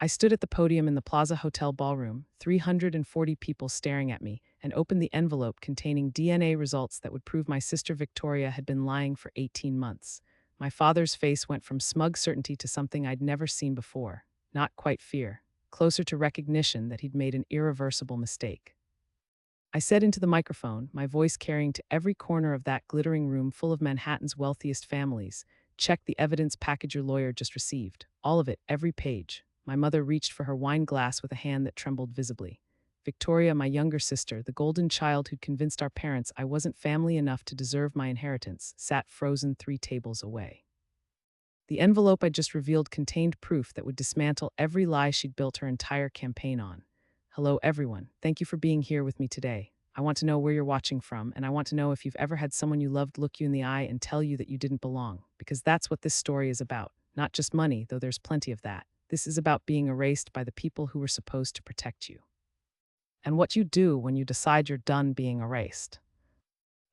I stood at the podium in the Plaza Hotel ballroom, 340 people staring at me, and opened the envelope containing DNA results that would prove my sister Victoria had been lying for 18 months. My father's face went from smug certainty to something I'd never seen before. Not quite fear, closer to recognition that he'd made an irreversible mistake. I said into the microphone, my voice carrying to every corner of that glittering room full of Manhattan's wealthiest families, "Check the evidence package your lawyer just received. All of it, every page." My mother reached for her wine glass with a hand that trembled visibly. Victoria, my younger sister, the golden child who'd convinced our parents I wasn't family enough to deserve my inheritance, sat frozen 3 tables away. The envelope I just revealed contained proof that would dismantle every lie she'd built her entire campaign on. "Hello, everyone. Thank you for being here with me today. I want to know where you're watching from, and I want to know if you've ever had someone you loved look you in the eye and tell you that you didn't belong, because that's what this story is about. Not just money, though there's plenty of that. This is about being erased by the people who were supposed to protect you. And what you do when you decide you're done being erased."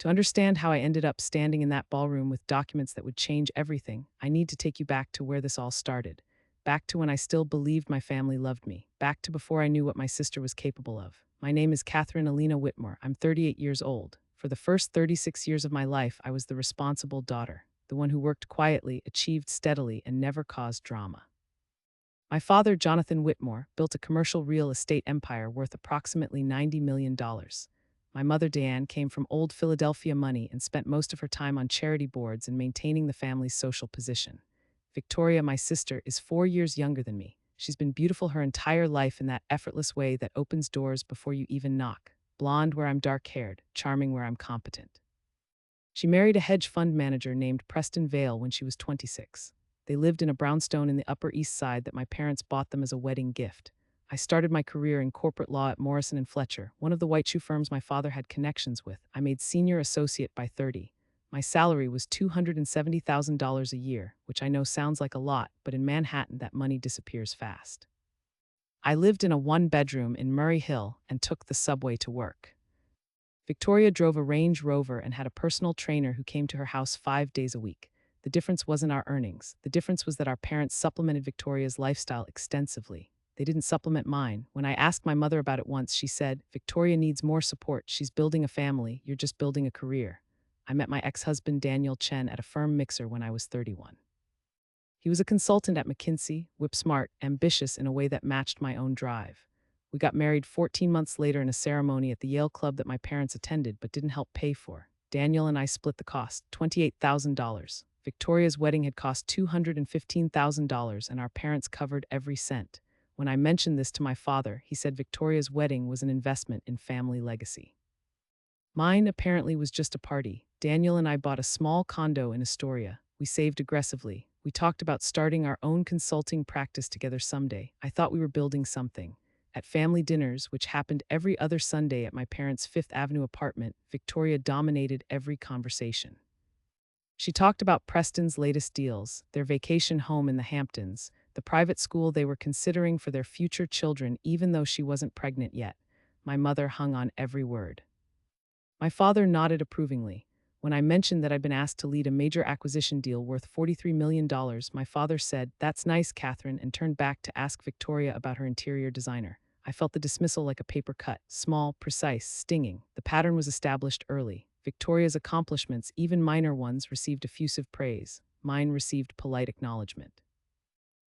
To understand how I ended up standing in that ballroom with documents that would change everything, I need to take you back to where this all started. Back to when I still believed my family loved me. Back to before I knew what my sister was capable of. My name is Catherine Alina Whitmore. I'm 38 years old. For the first 36 years of my life, I was the responsible daughter, the one who worked quietly, achieved steadily, and never caused drama. My father, Jonathan Whitmore, built a commercial real estate empire worth approximately $90 million. My mother, Diane, came from old Philadelphia money and spent most of her time on charity boards and maintaining the family's social position. Victoria, my sister, is 4 years younger than me. She's been beautiful her entire life in that effortless way that opens doors before you even knock. Blonde where I'm dark-haired, charming where I'm competent. She married a hedge fund manager named Preston Vale when she was 26. They lived in a brownstone in the Upper East Side that my parents bought them as a wedding gift. I started my career in corporate law at Morrison and Fletcher, one of the white shoe firms my father had connections with. I made senior associate by 30. My salary was $270,000 a year, which I know sounds like a lot, but in Manhattan that money disappears fast. I lived in a one-bedroom in Murray Hill and took the subway to work. Victoria drove a Range Rover and had a personal trainer who came to her house 5 days a week. The difference wasn't our earnings. The difference was that our parents supplemented Victoria's lifestyle extensively. They didn't supplement mine. When I asked my mother about it once, she said, "Victoria needs more support. She's building a family. You're just building a career." I met my ex-husband Daniel Chen at a firm mixer when I was 31. He was a consultant at McKinsey, whip-smart, ambitious in a way that matched my own drive. We got married 14 months later in a ceremony at the Yale Club that my parents attended but didn't help pay for. Daniel and I split the cost, $28,000. Victoria's wedding had cost $215,000 and our parents covered every cent. When I mentioned this to my father, he said Victoria's wedding was an investment in family legacy. Mine apparently was just a party. Daniel and I bought a small condo in Astoria. We saved aggressively. We talked about starting our own consulting practice together someday. I thought we were building something. At family dinners, which happened every other Sunday at my parents' Fifth Avenue apartment, Victoria dominated every conversation. She talked about Preston's latest deals, their vacation home in the Hamptons, the private school they were considering for their future children even though she wasn't pregnant yet. My mother hung on every word. My father nodded approvingly. When I mentioned that I'd been asked to lead a major acquisition deal worth $43 million, my father said, "That's nice, Catherine," and turned back to ask Victoria about her interior designer. I felt the dismissal like a paper cut, small, precise, stinging. The pattern was established early. Victoria's accomplishments, even minor ones, received effusive praise. Mine received polite acknowledgement.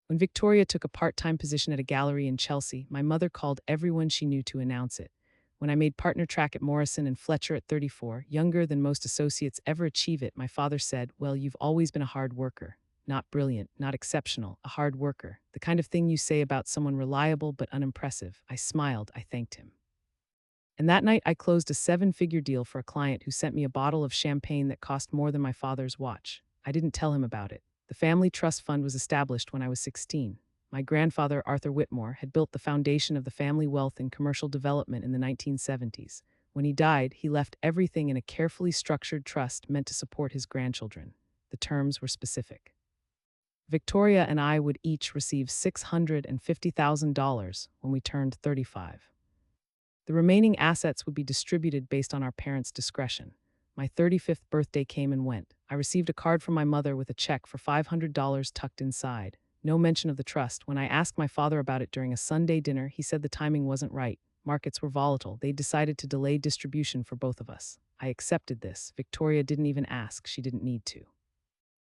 When Victoria took a part-time position at a gallery in Chelsea, my mother called everyone she knew to announce it. When I made partner track at Morrison and Fletcher at 34, younger than most associates ever achieve it, my father said, "Well, you've always been a hard worker. Not brilliant, not exceptional, a hard worker. The kind of thing you say about someone reliable but unimpressive." I smiled, I thanked him. And that night I closed a 7-figure deal for a client who sent me a bottle of champagne that cost more than my father's watch. I didn't tell him about it. The family trust fund was established when I was 16. My grandfather, Arthur Whitmore, had built the foundation of the family wealth in commercial development in the 1970s. When he died, he left everything in a carefully structured trust meant to support his grandchildren. The terms were specific. Victoria and I would each receive $650,000 when we turned 35. The remaining assets would be distributed based on our parents' discretion. My 35th birthday came and went. I received a card from my mother with a check for $500 tucked inside. No mention of the trust. When I asked my father about it during a Sunday dinner, he said the timing wasn't right. Markets were volatile. They decided to delay distribution for both of us. I accepted this. Victoria didn't even ask. She didn't need to.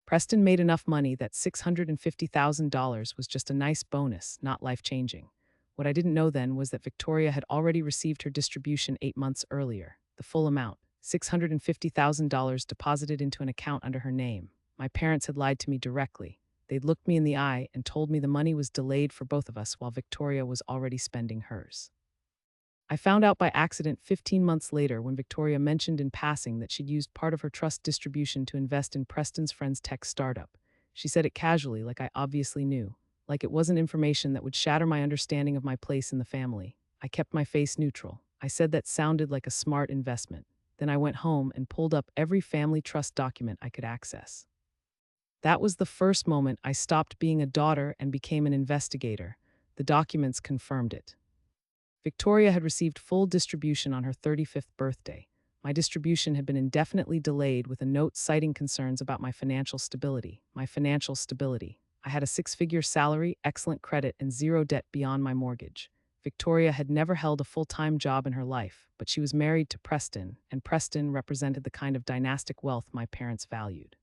Preston made enough money that $650,000 was just a nice bonus, not life-changing. What I didn't know then was that Victoria had already received her distribution 8 months earlier, the full amount, $650,000 deposited into an account under her name. My parents had lied to me directly. They'd looked me in the eye and told me the money was delayed for both of us while Victoria was already spending hers. I found out by accident 15 months later when Victoria mentioned in passing that she'd used part of her trust distribution to invest in Preston's friend's tech startup. She said it casually, like I obviously knew, like it wasn't information that would shatter my understanding of my place in the family. I kept my face neutral. I said that sounded like a smart investment. Then I went home and pulled up every family trust document I could access. That was the first moment I stopped being a daughter and became an investigator. The documents confirmed it. Victoria had received full distribution on her 35th birthday. My distribution had been indefinitely delayed with a note citing concerns about my financial stability. I had a six-figure salary, excellent credit, and zero debt beyond my mortgage. Victoria had never held a full-time job in her life, but she was married to Preston, and Preston represented the kind of dynastic wealth my parents valued.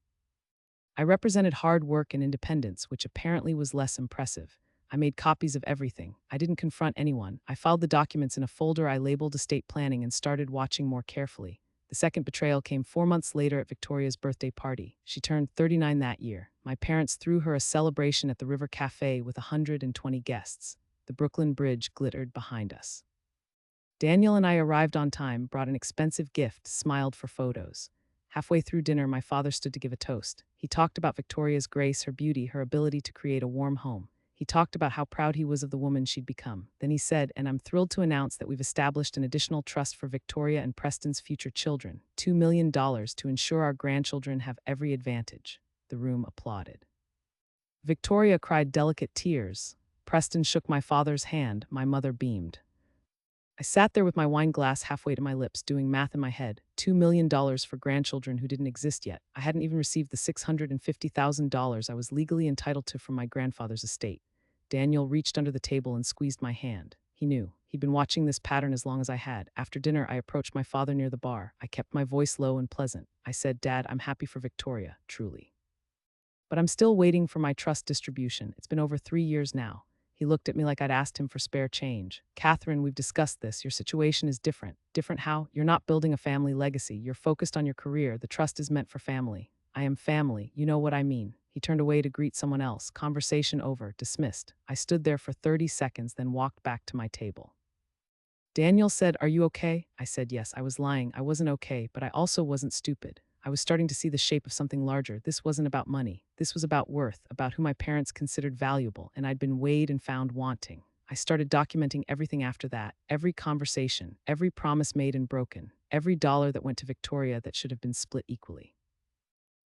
I represented hard work and independence, which apparently was less impressive. I made copies of everything. I didn't confront anyone. I filed the documents in a folder I labeled estate planning and started watching more carefully. The second betrayal came 4 months later at Victoria's birthday party. She turned 39 that year. My parents threw her a celebration at the River Cafe with 120 guests. The Brooklyn Bridge glittered behind us. Daniel and I arrived on time, brought an expensive gift, smiled for photos. Halfway through dinner, my father stood to give a toast. He talked about Victoria's grace, her beauty, her ability to create a warm home. He talked about how proud he was of the woman she'd become. Then he said, and I'm thrilled to announce that we've established an additional trust for Victoria and Preston's future children, $2 million to ensure our grandchildren have every advantage. The room applauded. Victoria cried delicate tears. Preston shook my father's hand. My mother beamed. I sat there with my wine glass halfway to my lips, doing math in my head. $2 million for grandchildren who didn't exist yet. I hadn't even received the $650,000 I was legally entitled to from my grandfather's estate. Daniel reached under the table and squeezed my hand. He knew. He'd been watching this pattern as long as I had. After dinner, I approached my father near the bar. I kept my voice low and pleasant. I said, Dad, I'm happy for Victoria, truly. But I'm still waiting for my trust distribution. It's been over 3 years now. He looked at me like I'd asked him for spare change. Catherine, we've discussed this. Your situation is different. Different how? You're not building a family legacy. You're focused on your career. The trust is meant for family. I am family. You know what I mean. He turned away to greet someone else. Conversation over. Dismissed. I stood there for 30 seconds, then walked back to my table. Daniel said, Are you okay? I said yes. I was lying. I wasn't okay, but I also wasn't stupid. I was starting to see the shape of something larger. This wasn't about money. This was about worth, about who my parents considered valuable, and I'd been weighed and found wanting. I started documenting everything after that, every conversation, every promise made and broken, every dollar that went to Victoria that should have been split equally.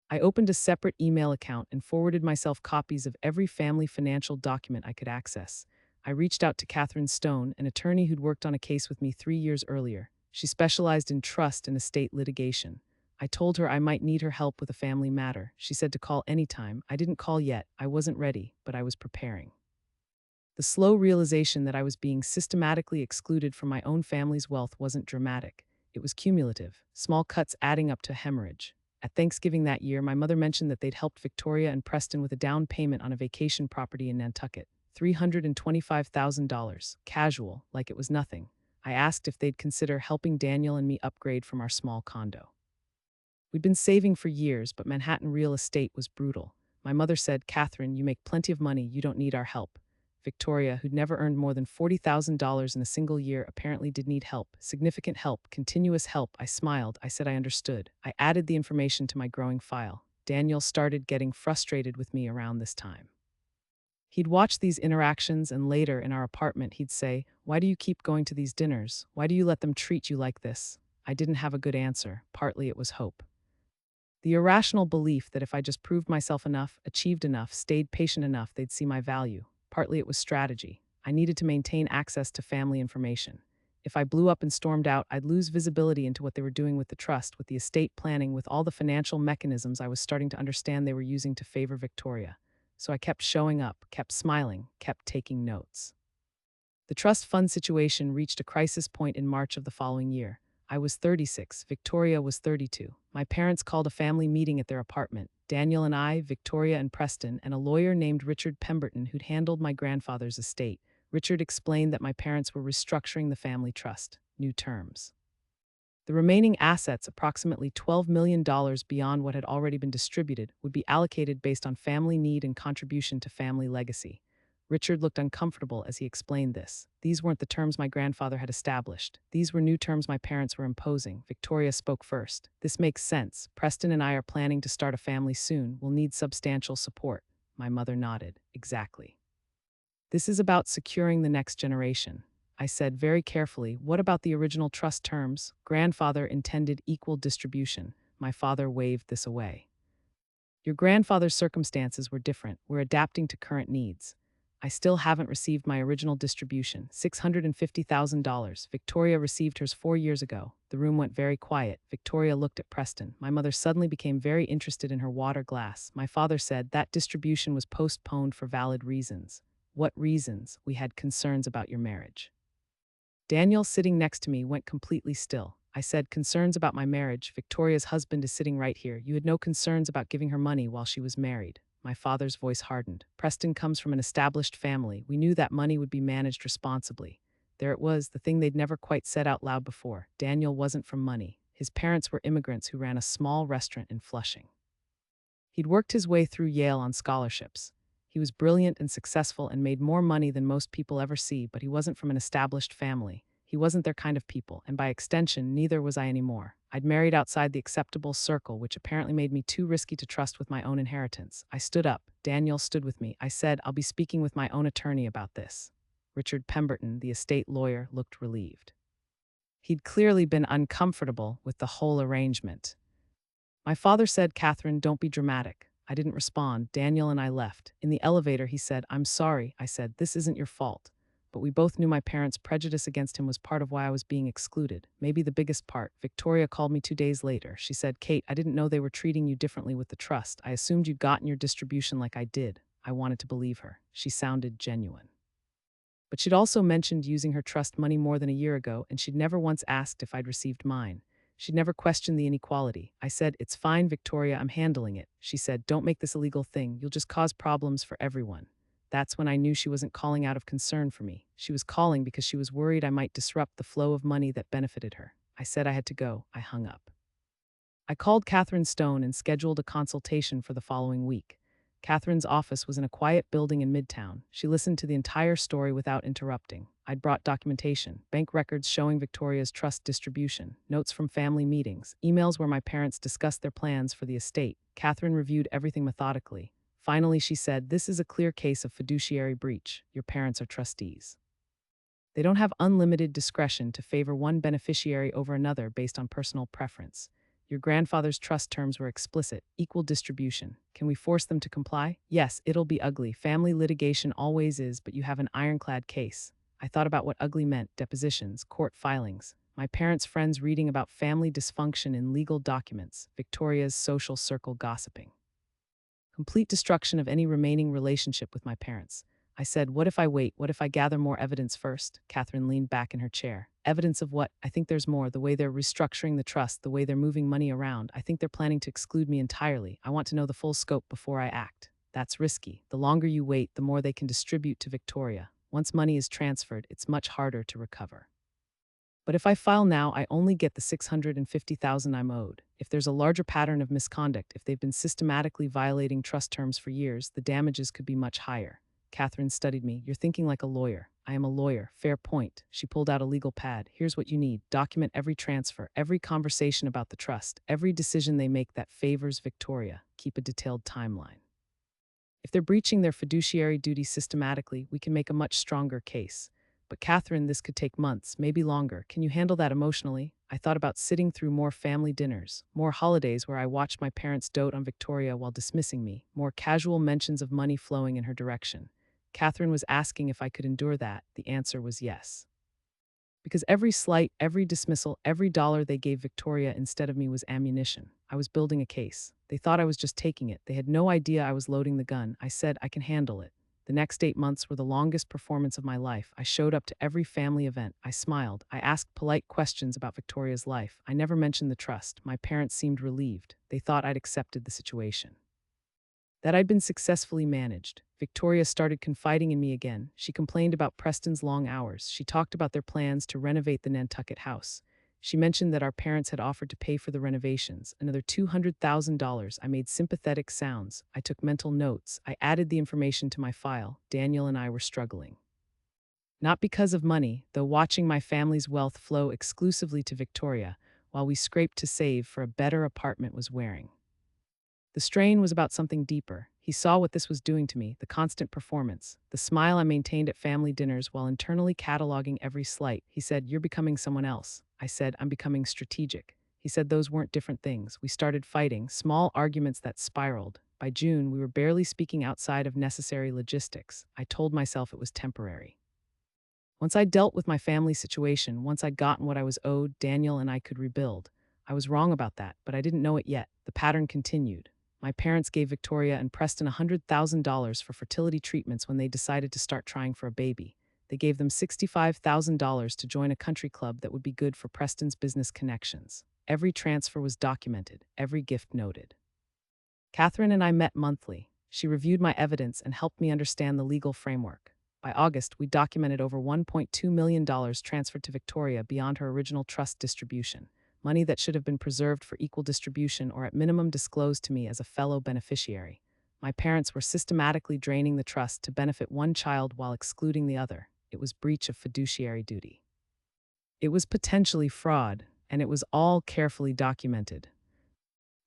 I opened a separate email account and forwarded myself copies of every family financial document I could access. I reached out to Catherine Stone, an attorney who'd worked on a case with me 3 years earlier. She specialized in trust and estate litigation. I told her I might need her help with a family matter. She said to call anytime. I didn't call yet. I wasn't ready, but I was preparing. The slow realization that I was being systematically excluded from my own family's wealth wasn't dramatic. It was cumulative, small cuts adding up to hemorrhage. At Thanksgiving that year, my mother mentioned that they'd helped Victoria and Preston with a down payment on a vacation property in Nantucket. $325,000, casual, like it was nothing. I asked if they'd consider helping Daniel and me upgrade from our small condo. We'd been saving for years, but Manhattan real estate was brutal. My mother said, Catherine, you make plenty of money, you don't need our help. Victoria, who'd never earned more than $40,000 in a single year, apparently did need help. Significant help, continuous help. I smiled. I said I understood. I added the information to my growing file. Daniel started getting frustrated with me around this time. He'd watch these interactions, and later in our apartment he'd say, Why do you keep going to these dinners? Why do you let them treat you like this? I didn't have a good answer. Partly it was hope. The irrational belief that if I just proved myself enough, achieved enough, stayed patient enough, they'd see my value. Partly it was strategy. I needed to maintain access to family information. If I blew up and stormed out, I'd lose visibility into what they were doing with the trust, with the estate planning, with all the financial mechanisms I was starting to understand they were using to favor Victoria. So I kept showing up, kept smiling, kept taking notes. The trust fund situation reached a crisis point in March of the following year. I was 36, Victoria was 32. My parents called a family meeting at their apartment. Daniel and I, Victoria and Preston, and a lawyer named Richard Pemberton who'd handled my grandfather's estate. Richard explained that my parents were restructuring the family trust. New terms. The remaining assets, approximately $12 million beyond what had already been distributed, would be allocated based on family need and contribution to family legacy. Richard looked uncomfortable as he explained this. These weren't the terms my grandfather had established. These were new terms my parents were imposing. Victoria spoke first. This makes sense. Preston and I are planning to start a family soon. We'll need substantial support. My mother nodded. Exactly. This is about securing the next generation. I said very carefully, what about the original trust terms? Grandfather intended equal distribution. My father waved this away. Your grandfather's circumstances were different. We're adapting to current needs. I still haven't received my original distribution, $650,000. Victoria received hers 4 years ago. The room went very quiet. Victoria looked at Preston. My mother suddenly became very interested in her water glass. My father said that distribution was postponed for valid reasons. What reasons? We had concerns about your marriage. Daniel, sitting next to me, went completely still. I said, concerns about my marriage. Victoria's husband is sitting right here. You had no concerns about giving her money while she was married. My father's voice hardened. Preston comes from an established family. We knew that money would be managed responsibly. There it was, the thing they'd never quite said out loud before. Daniel wasn't from money. His parents were immigrants who ran a small restaurant in Flushing. He'd worked his way through Yale on scholarships. He was brilliant and successful and made more money than most people ever see, but he wasn't from an established family. He wasn't their kind of people, and by extension, neither was I anymore. I'd married outside the acceptable circle, which apparently made me too risky to trust with my own inheritance. I stood up. Daniel stood with me. I said, I'll be speaking with my own attorney about this. Richard Pemberton, the estate lawyer, looked relieved. He'd clearly been uncomfortable with the whole arrangement. My father said, Catherine, don't be dramatic. I didn't respond. Daniel and I left. In the elevator, he said, I'm sorry. I said, this isn't your fault. But we both knew my parents' prejudice against him was part of why I was being excluded. Maybe the biggest part. Victoria called me 2 days later. She said, Kate, I didn't know they were treating you differently with the trust. I assumed you'd gotten your distribution like I did. I wanted to believe her. She sounded genuine. But she'd also mentioned using her trust money more than a year ago, and she'd never once asked if I'd received mine. She'd never questioned the inequality. I said, it's fine, Victoria, I'm handling it. She said, don't make this a legal thing. You'll just cause problems for everyone. That's when I knew she wasn't calling out of concern for me. She was calling because she was worried I might disrupt the flow of money that benefited her. I said I had to go. I hung up. I called Catherine Stone and scheduled a consultation for the following week. Catherine's office was in a quiet building in Midtown. She listened to the entire story without interrupting. I'd brought documentation, bank records showing Victoria's trust distribution, notes from family meetings, emails where my parents discussed their plans for the estate. Catherine reviewed everything methodically. Finally, she said, this is a clear case of fiduciary breach. Your parents are trustees. They don't have unlimited discretion to favor one beneficiary over another based on personal preference. Your grandfather's trust terms were explicit, equal distribution. Can we force them to comply? Yes, it'll be ugly. Family litigation always is, but you have an ironclad case. I thought about what ugly meant, depositions, court filings, my parents' friends reading about family dysfunction in legal documents, Victoria's social circle gossiping. Complete destruction of any remaining relationship with my parents. I said, what if I wait? What if I gather more evidence first? Catherine leaned back in her chair. Evidence of what? I think there's more. The way they're restructuring the trust, the way they're moving money around. I think they're planning to exclude me entirely. I want to know the full scope before I act. That's risky. The longer you wait, the more they can distribute to Victoria. Once money is transferred, it's much harder to recover. But if I file now, I only get the $650,000 I'm owed. If there's a larger pattern of misconduct, if they've been systematically violating trust terms for years, the damages could be much higher. Catherine studied me. You're thinking like a lawyer. I am a lawyer. Fair point. She pulled out a legal pad. Here's what you need. Document every transfer, every conversation about the trust, every decision they make that favors Victoria. Keep a detailed timeline. If they're breaching their fiduciary duty systematically, we can make a much stronger case. But Catherine, this could take months, maybe longer. Can you handle that emotionally? I thought about sitting through more family dinners, more holidays where I watched my parents dote on Victoria while dismissing me, more casual mentions of money flowing in her direction. Catherine was asking if I could endure that. The answer was yes. Because every slight, every dismissal, every dollar they gave Victoria instead of me was ammunition. I was building a case. They thought I was just taking it. They had no idea I was loading the gun. I said, I can handle it. The next 8 months were the longest performance of my life. I showed up to every family event. I smiled. I asked polite questions about Victoria's life. I never mentioned the trust. My parents seemed relieved. They thought I'd accepted the situation, that I'd been successfully managed. Victoria started confiding in me again. She complained about Preston's long hours. She talked about their plans to renovate the Nantucket house. She mentioned that our parents had offered to pay for the renovations, another $200,000. I made sympathetic sounds. I took mental notes. I added the information to my file. Daniel and I were struggling. Not because of money, though watching my family's wealth flow exclusively to Victoria, while we scraped to save for a better apartment was wearing. The strain was about something deeper. He saw what this was doing to me, the constant performance, the smile I maintained at family dinners while internally cataloging every slight. He said, "You're becoming someone else." I said, "I'm becoming strategic." He said those weren't different things. We started fighting, small arguments that spiraled. By June, we were barely speaking outside of necessary logistics. I told myself it was temporary. Once I dealt with my family situation, once I'd gotten what I was owed, Daniel and I could rebuild. I was wrong about that, but I didn't know it yet. The pattern continued. My parents gave Victoria and Preston $100,000 for fertility treatments when they decided to start trying for a baby. They gave them $65,000 to join a country club that would be good for Preston's business connections. Every transfer was documented, every gift noted. Catherine and I met monthly. She reviewed my evidence and helped me understand the legal framework. By August, we documented over $1.2 million transferred to Victoria beyond her original trust distribution, money that should have been preserved for equal distribution or at minimum disclosed to me as a fellow beneficiary. My parents were systematically draining the trust to benefit one child while excluding the other. It was breach of fiduciary duty. It was potentially fraud, and it was all carefully documented.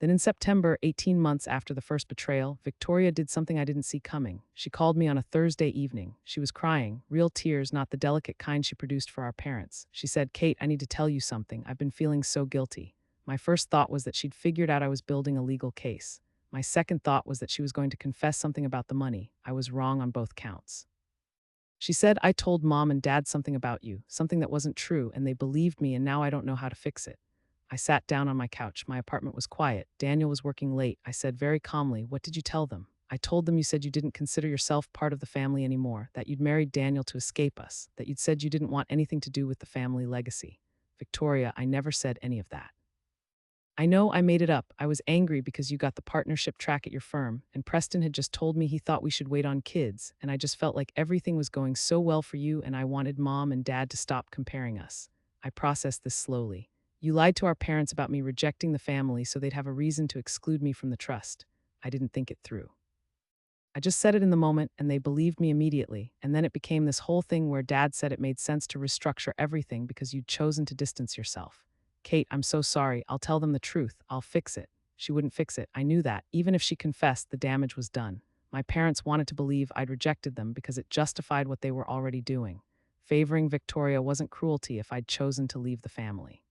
Then in September, 18 months after the first betrayal, Victoria did something I didn't see coming. She called me on a Thursday evening. She was crying, real tears, not the delicate kind she produced for our parents. She said, "Kate, I need to tell you something. I've been feeling so guilty." My first thought was that she'd figured out I was building a legal case. My second thought was that she was going to confess something about the money. I was wrong on both counts. She said, "I told Mom and Dad something about you, something that wasn't true, and they believed me, and now I don't know how to fix it." I sat down on my couch. My apartment was quiet. Daniel was working late. I said very calmly, "What did you tell them?" "I told them you said you didn't consider yourself part of the family anymore, that you'd married Daniel to escape us, that you'd said you didn't want anything to do with the family legacy." "Victoria, I never said any of that." "I know I made it up. I was angry because you got the partnership track at your firm, and Preston had just told me he thought we should wait on kids, and I just felt like everything was going so well for you, and I wanted Mom and Dad to stop comparing us." I processed this slowly. "You lied to our parents about me rejecting the family so they'd have a reason to exclude me from the trust." I didn't think it through. I just said it in the moment, and they believed me immediately, and then it became this whole thing where Dad said it made sense to restructure everything because you'd chosen to distance yourself. "Kate, I'm so sorry. I'll tell them the truth. I'll fix it." She wouldn't fix it. I knew that. Even if she confessed, the damage was done. My parents wanted to believe I'd rejected them because it justified what they were already doing. Favoring Victoria wasn't cruelty if I'd chosen to leave the family.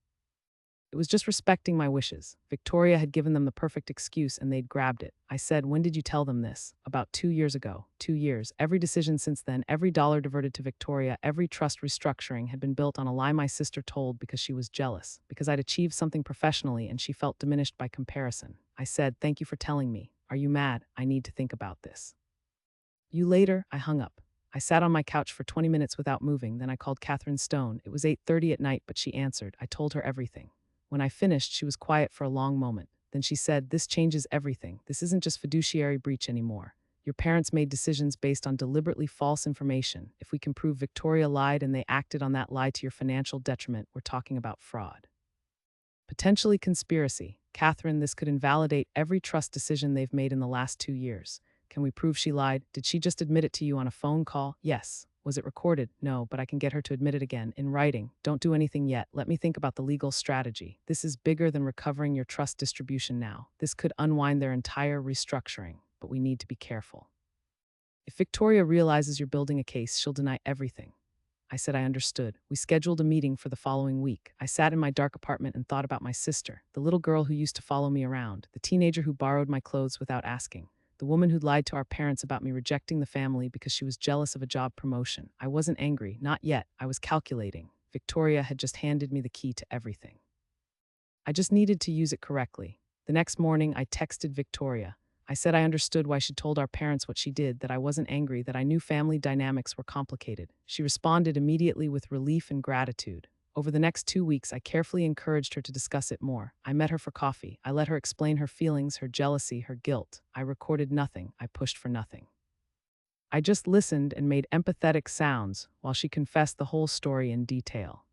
It was just respecting my wishes. Victoria had given them the perfect excuse and they'd grabbed it. I said, "When did you tell them this?" "About 2 years ago." 2 years. Every decision since then, every dollar diverted to Victoria, every trust restructuring had been built on a lie my sister told because she was jealous, because I'd achieved something professionally and she felt diminished by comparison. I said, "Thank you for telling me. Are you mad? I need to think about this." "You later." I hung up. I sat on my couch for 20 minutes without moving, then I called Catherine Stone. It was 8:30 at night, but she answered. I told her everything. When I finished, she was quiet for a long moment. Then she said, "This changes everything. This isn't just fiduciary breach anymore. Your parents made decisions based on deliberately false information. If we can prove Victoria lied and they acted on that lie to your financial detriment, we're talking about fraud. Potentially conspiracy. Catherine, this could invalidate every trust decision they've made in the last 2 years. Can we prove she lied? Did she just admit it to you on a phone call? Yes. Was it recorded? No, but I can get her to admit it again, in writing. Don't do anything yet. Let me think about the legal strategy. This is bigger than recovering your trust distribution now. This could unwind their entire restructuring, but we need to be careful. If Victoria realizes you're building a case, she'll deny everything." I said I understood. We scheduled a meeting for the following week. I sat in my dark apartment and thought about my sister, the little girl who used to follow me around, the teenager who borrowed my clothes without asking, the woman who'd lied to our parents about me rejecting the family because she was jealous of a job promotion. I wasn't angry, not yet. I was calculating. Victoria had just handed me the key to everything. I just needed to use it correctly. The next morning, I texted Victoria. I said I understood why she told our parents what she did, that I wasn't angry, that I knew family dynamics were complicated. She responded immediately with relief and gratitude. Over the next 2 weeks, I carefully encouraged her to discuss it more. I met her for coffee. I let her explain her feelings, her jealousy, her guilt. I recorded nothing. I pushed for nothing. I just listened and made empathetic sounds while she confessed the whole story in detail.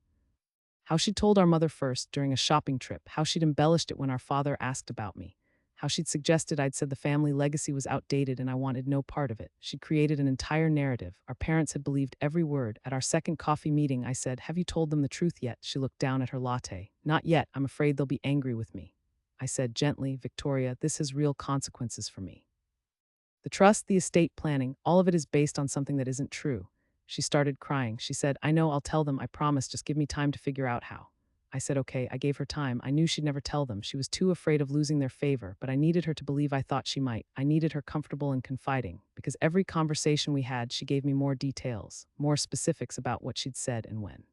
How she'd told our mother first during a shopping trip, how she'd embellished it when our father asked about me, how she'd suggested I'd said the family legacy was outdated and I wanted no part of it. She'd created an entire narrative. Our parents had believed every word. At our second coffee meeting, I said, "Have you told them the truth yet?" She looked down at her latte. "Not yet. I'm afraid they'll be angry with me." I said gently, "Victoria, this has real consequences for me. The trust, the estate planning, all of it is based on something that isn't true." She started crying. She said, "I know, I'll tell them, I promise, just give me time to figure out how." I said, "Okay." I gave her time. I knew she'd never tell them. She was too afraid of losing their favor, but I needed her to believe I thought she might. I needed her comfortable and confiding, because every conversation we had, she gave me more details, more specifics about what she'd said and when.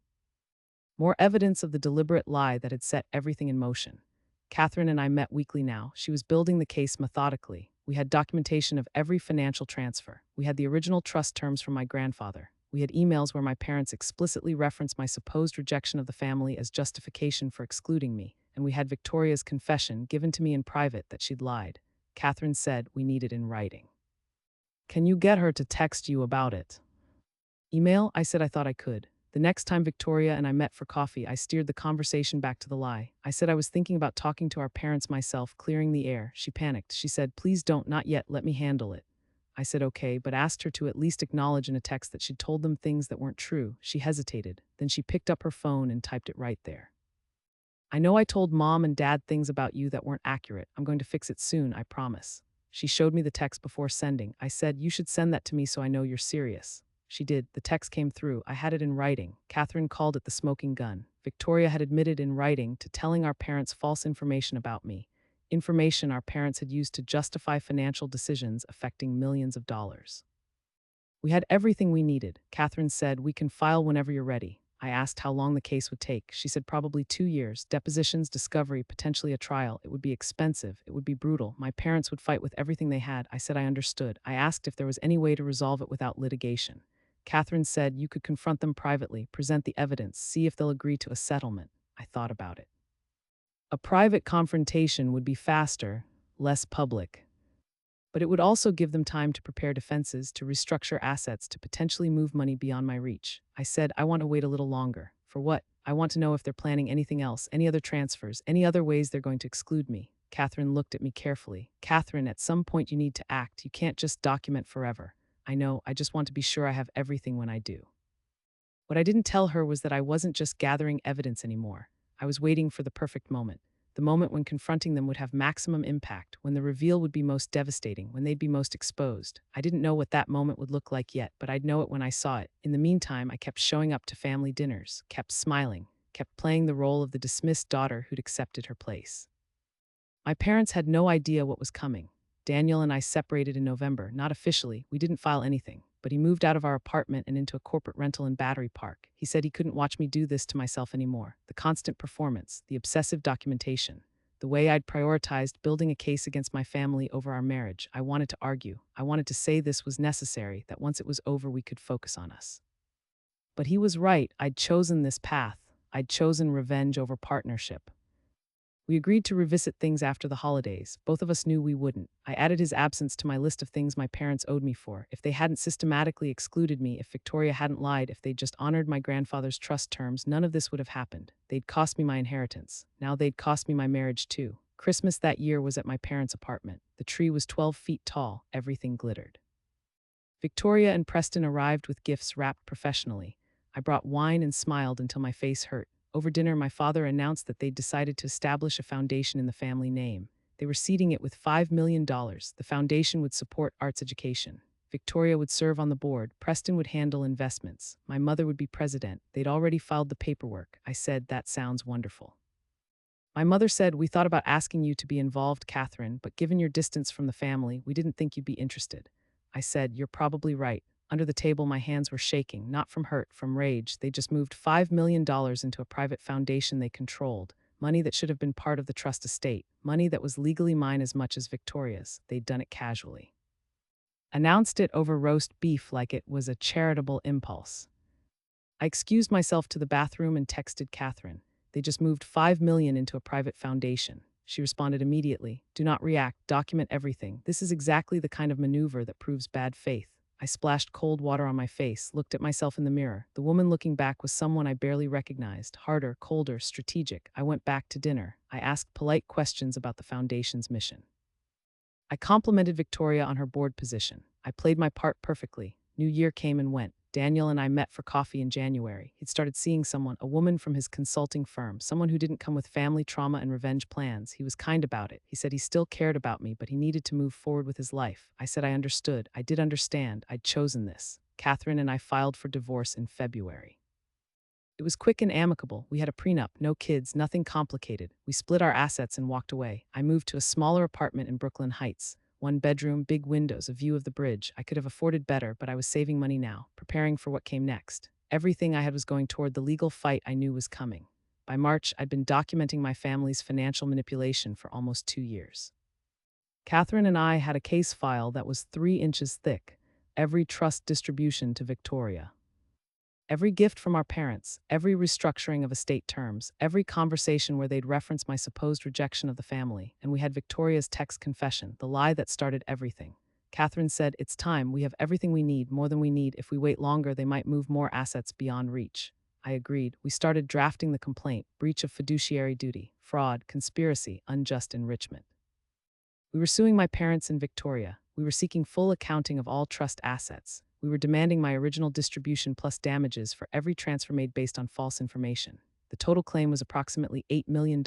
More evidence of the deliberate lie that had set everything in motion. Catherine and I met weekly now. She was building the case methodically. We had documentation of every financial transfer. We had the original trust terms from my grandfather. We had emails where my parents explicitly referenced my supposed rejection of the family as justification for excluding me. And we had Victoria's confession, given to me in private, that she'd lied. Catherine said we need it in writing. "Can you get her to text you about it?" "Email?" I said I thought I could. The next time Victoria and I met for coffee, I steered the conversation back to the lie. I said I was thinking about talking to our parents myself, clearing the air. She panicked. She said, "Please don't, not yet, let me handle it." I said okay, but asked her to at least acknowledge in a text that she'd told them things that weren't true. She hesitated. Then she picked up her phone and typed it right there. "I know I told Mom and Dad things about you that weren't accurate. I'm going to fix it soon, I promise." She showed me the text before sending. I said, "You should send that to me so I know you're serious." She did. The text came through. I had it in writing. Catherine called it the smoking gun. Victoria had admitted in writing to telling our parents false information about me. Information our parents had used to justify financial decisions affecting millions of dollars. We had everything we needed. Catherine said, "We can file whenever you're ready." I asked how long the case would take. She said probably 2 years. Depositions, discovery, potentially a trial. It would be expensive. It would be brutal. My parents would fight with everything they had. I said I understood. I asked if there was any way to resolve it without litigation. Catherine said you could confront them privately, present the evidence, see if they'll agree to a settlement. I thought about it. A private confrontation would be faster, less public. But it would also give them time to prepare defenses, to restructure assets, to potentially move money beyond my reach. I said, "I want to wait a little longer." "For what?" "I want to know if they're planning anything else, any other transfers, any other ways they're going to exclude me." Catherine looked at me carefully. "Catherine, at some point you need to act. You can't just document forever." "I know, I just want to be sure I have everything when I do." What I didn't tell her was that I wasn't just gathering evidence anymore. I was waiting for the perfect moment. The moment when confronting them would have maximum impact, when the reveal would be most devastating, when they'd be most exposed. I didn't know what that moment would look like yet, but I'd know it when I saw it. In the meantime, I kept showing up to family dinners, kept smiling, kept playing the role of the dismissed daughter who'd accepted her place. My parents had no idea what was coming. Daniel and I separated in November, not officially. We didn't file anything, but he moved out of our apartment and into a corporate rental in Battery Park. He said he couldn't watch me do this to myself anymore. The constant performance, the obsessive documentation, the way I'd prioritized building a case against my family over our marriage. I wanted to argue. I wanted to say this was necessary, that once it was over, we could focus on us. But he was right. I'd chosen this path. I'd chosen revenge over partnership. We agreed to revisit things after the holidays. Both of us knew we wouldn't. I added his absence to my list of things my parents owed me for. If they hadn't systematically excluded me, if Victoria hadn't lied, if they'd just honored my grandfather's trust terms, none of this would have happened. They'd cost me my inheritance. Now they'd cost me my marriage too. Christmas that year was at my parents' apartment. The tree was 12 feet tall. Everything glittered. Victoria and Preston arrived with gifts wrapped professionally. I brought wine and smiled until my face hurt. Over dinner, my father announced that they'd decided to establish a foundation in the family name. They were seeding it with $5 million. The foundation would support arts education. Victoria would serve on the board. Preston would handle investments. My mother would be president. They'd already filed the paperwork. I said, "That sounds wonderful." My mother said, "We thought about asking you to be involved, Catherine, but given your distance from the family, we didn't think you'd be interested." I said, "You're probably right. Under the table, my hands were shaking, not from hurt, from rage. They just moved $5 million into a private foundation they controlled, money that should have been part of the trust estate, money that was legally mine as much as Victoria's. They'd done it casually. Announced it over roast beef like it was a charitable impulse. I excused myself to the bathroom and texted Catherine. They just moved $5 million into a private foundation. She responded immediately. Do not react, document everything. This is exactly the kind of maneuver that proves bad faith. I splashed cold water on my face, looked at myself in the mirror. The woman looking back was someone I barely recognized, harder, colder, strategic. I went back to dinner. I asked polite questions about the foundation's mission. I complimented Victoria on her board position. I played my part perfectly. New Year came and went. Daniel and I met for coffee in January. He'd started seeing someone, a woman from his consulting firm, someone who didn't come with family trauma and revenge plans. He was kind about it. He said he still cared about me, but he needed to move forward with his life. I said I understood. I did understand. I'd chosen this. Catherine and I filed for divorce in February. It was quick and amicable. We had a prenup, no kids, nothing complicated. We split our assets and walked away. I moved to a smaller apartment in Brooklyn Heights. One bedroom, big windows, a view of the bridge. I could have afforded better, but I was saving money now, preparing for what came next. Everything I had was going toward the legal fight I knew was coming. By March, I'd been documenting my family's financial manipulation for almost 2 years. Catherine and I had a case file that was 3 inches thick. Every trust distribution to Victoria. Every gift from our parents, every restructuring of estate terms, every conversation where they'd reference my supposed rejection of the family, and we had Victoria's text confession, the lie that started everything. Catherine said, it's time, we have everything we need, more than we need. If we wait longer, they might move more assets beyond reach. I agreed. We started drafting the complaint, breach of fiduciary duty, fraud, conspiracy, unjust enrichment. We were suing my parents and Victoria. We were seeking full accounting of all trust assets. We were demanding my original distribution plus damages for every transfer made based on false information. The total claim was approximately $8 million.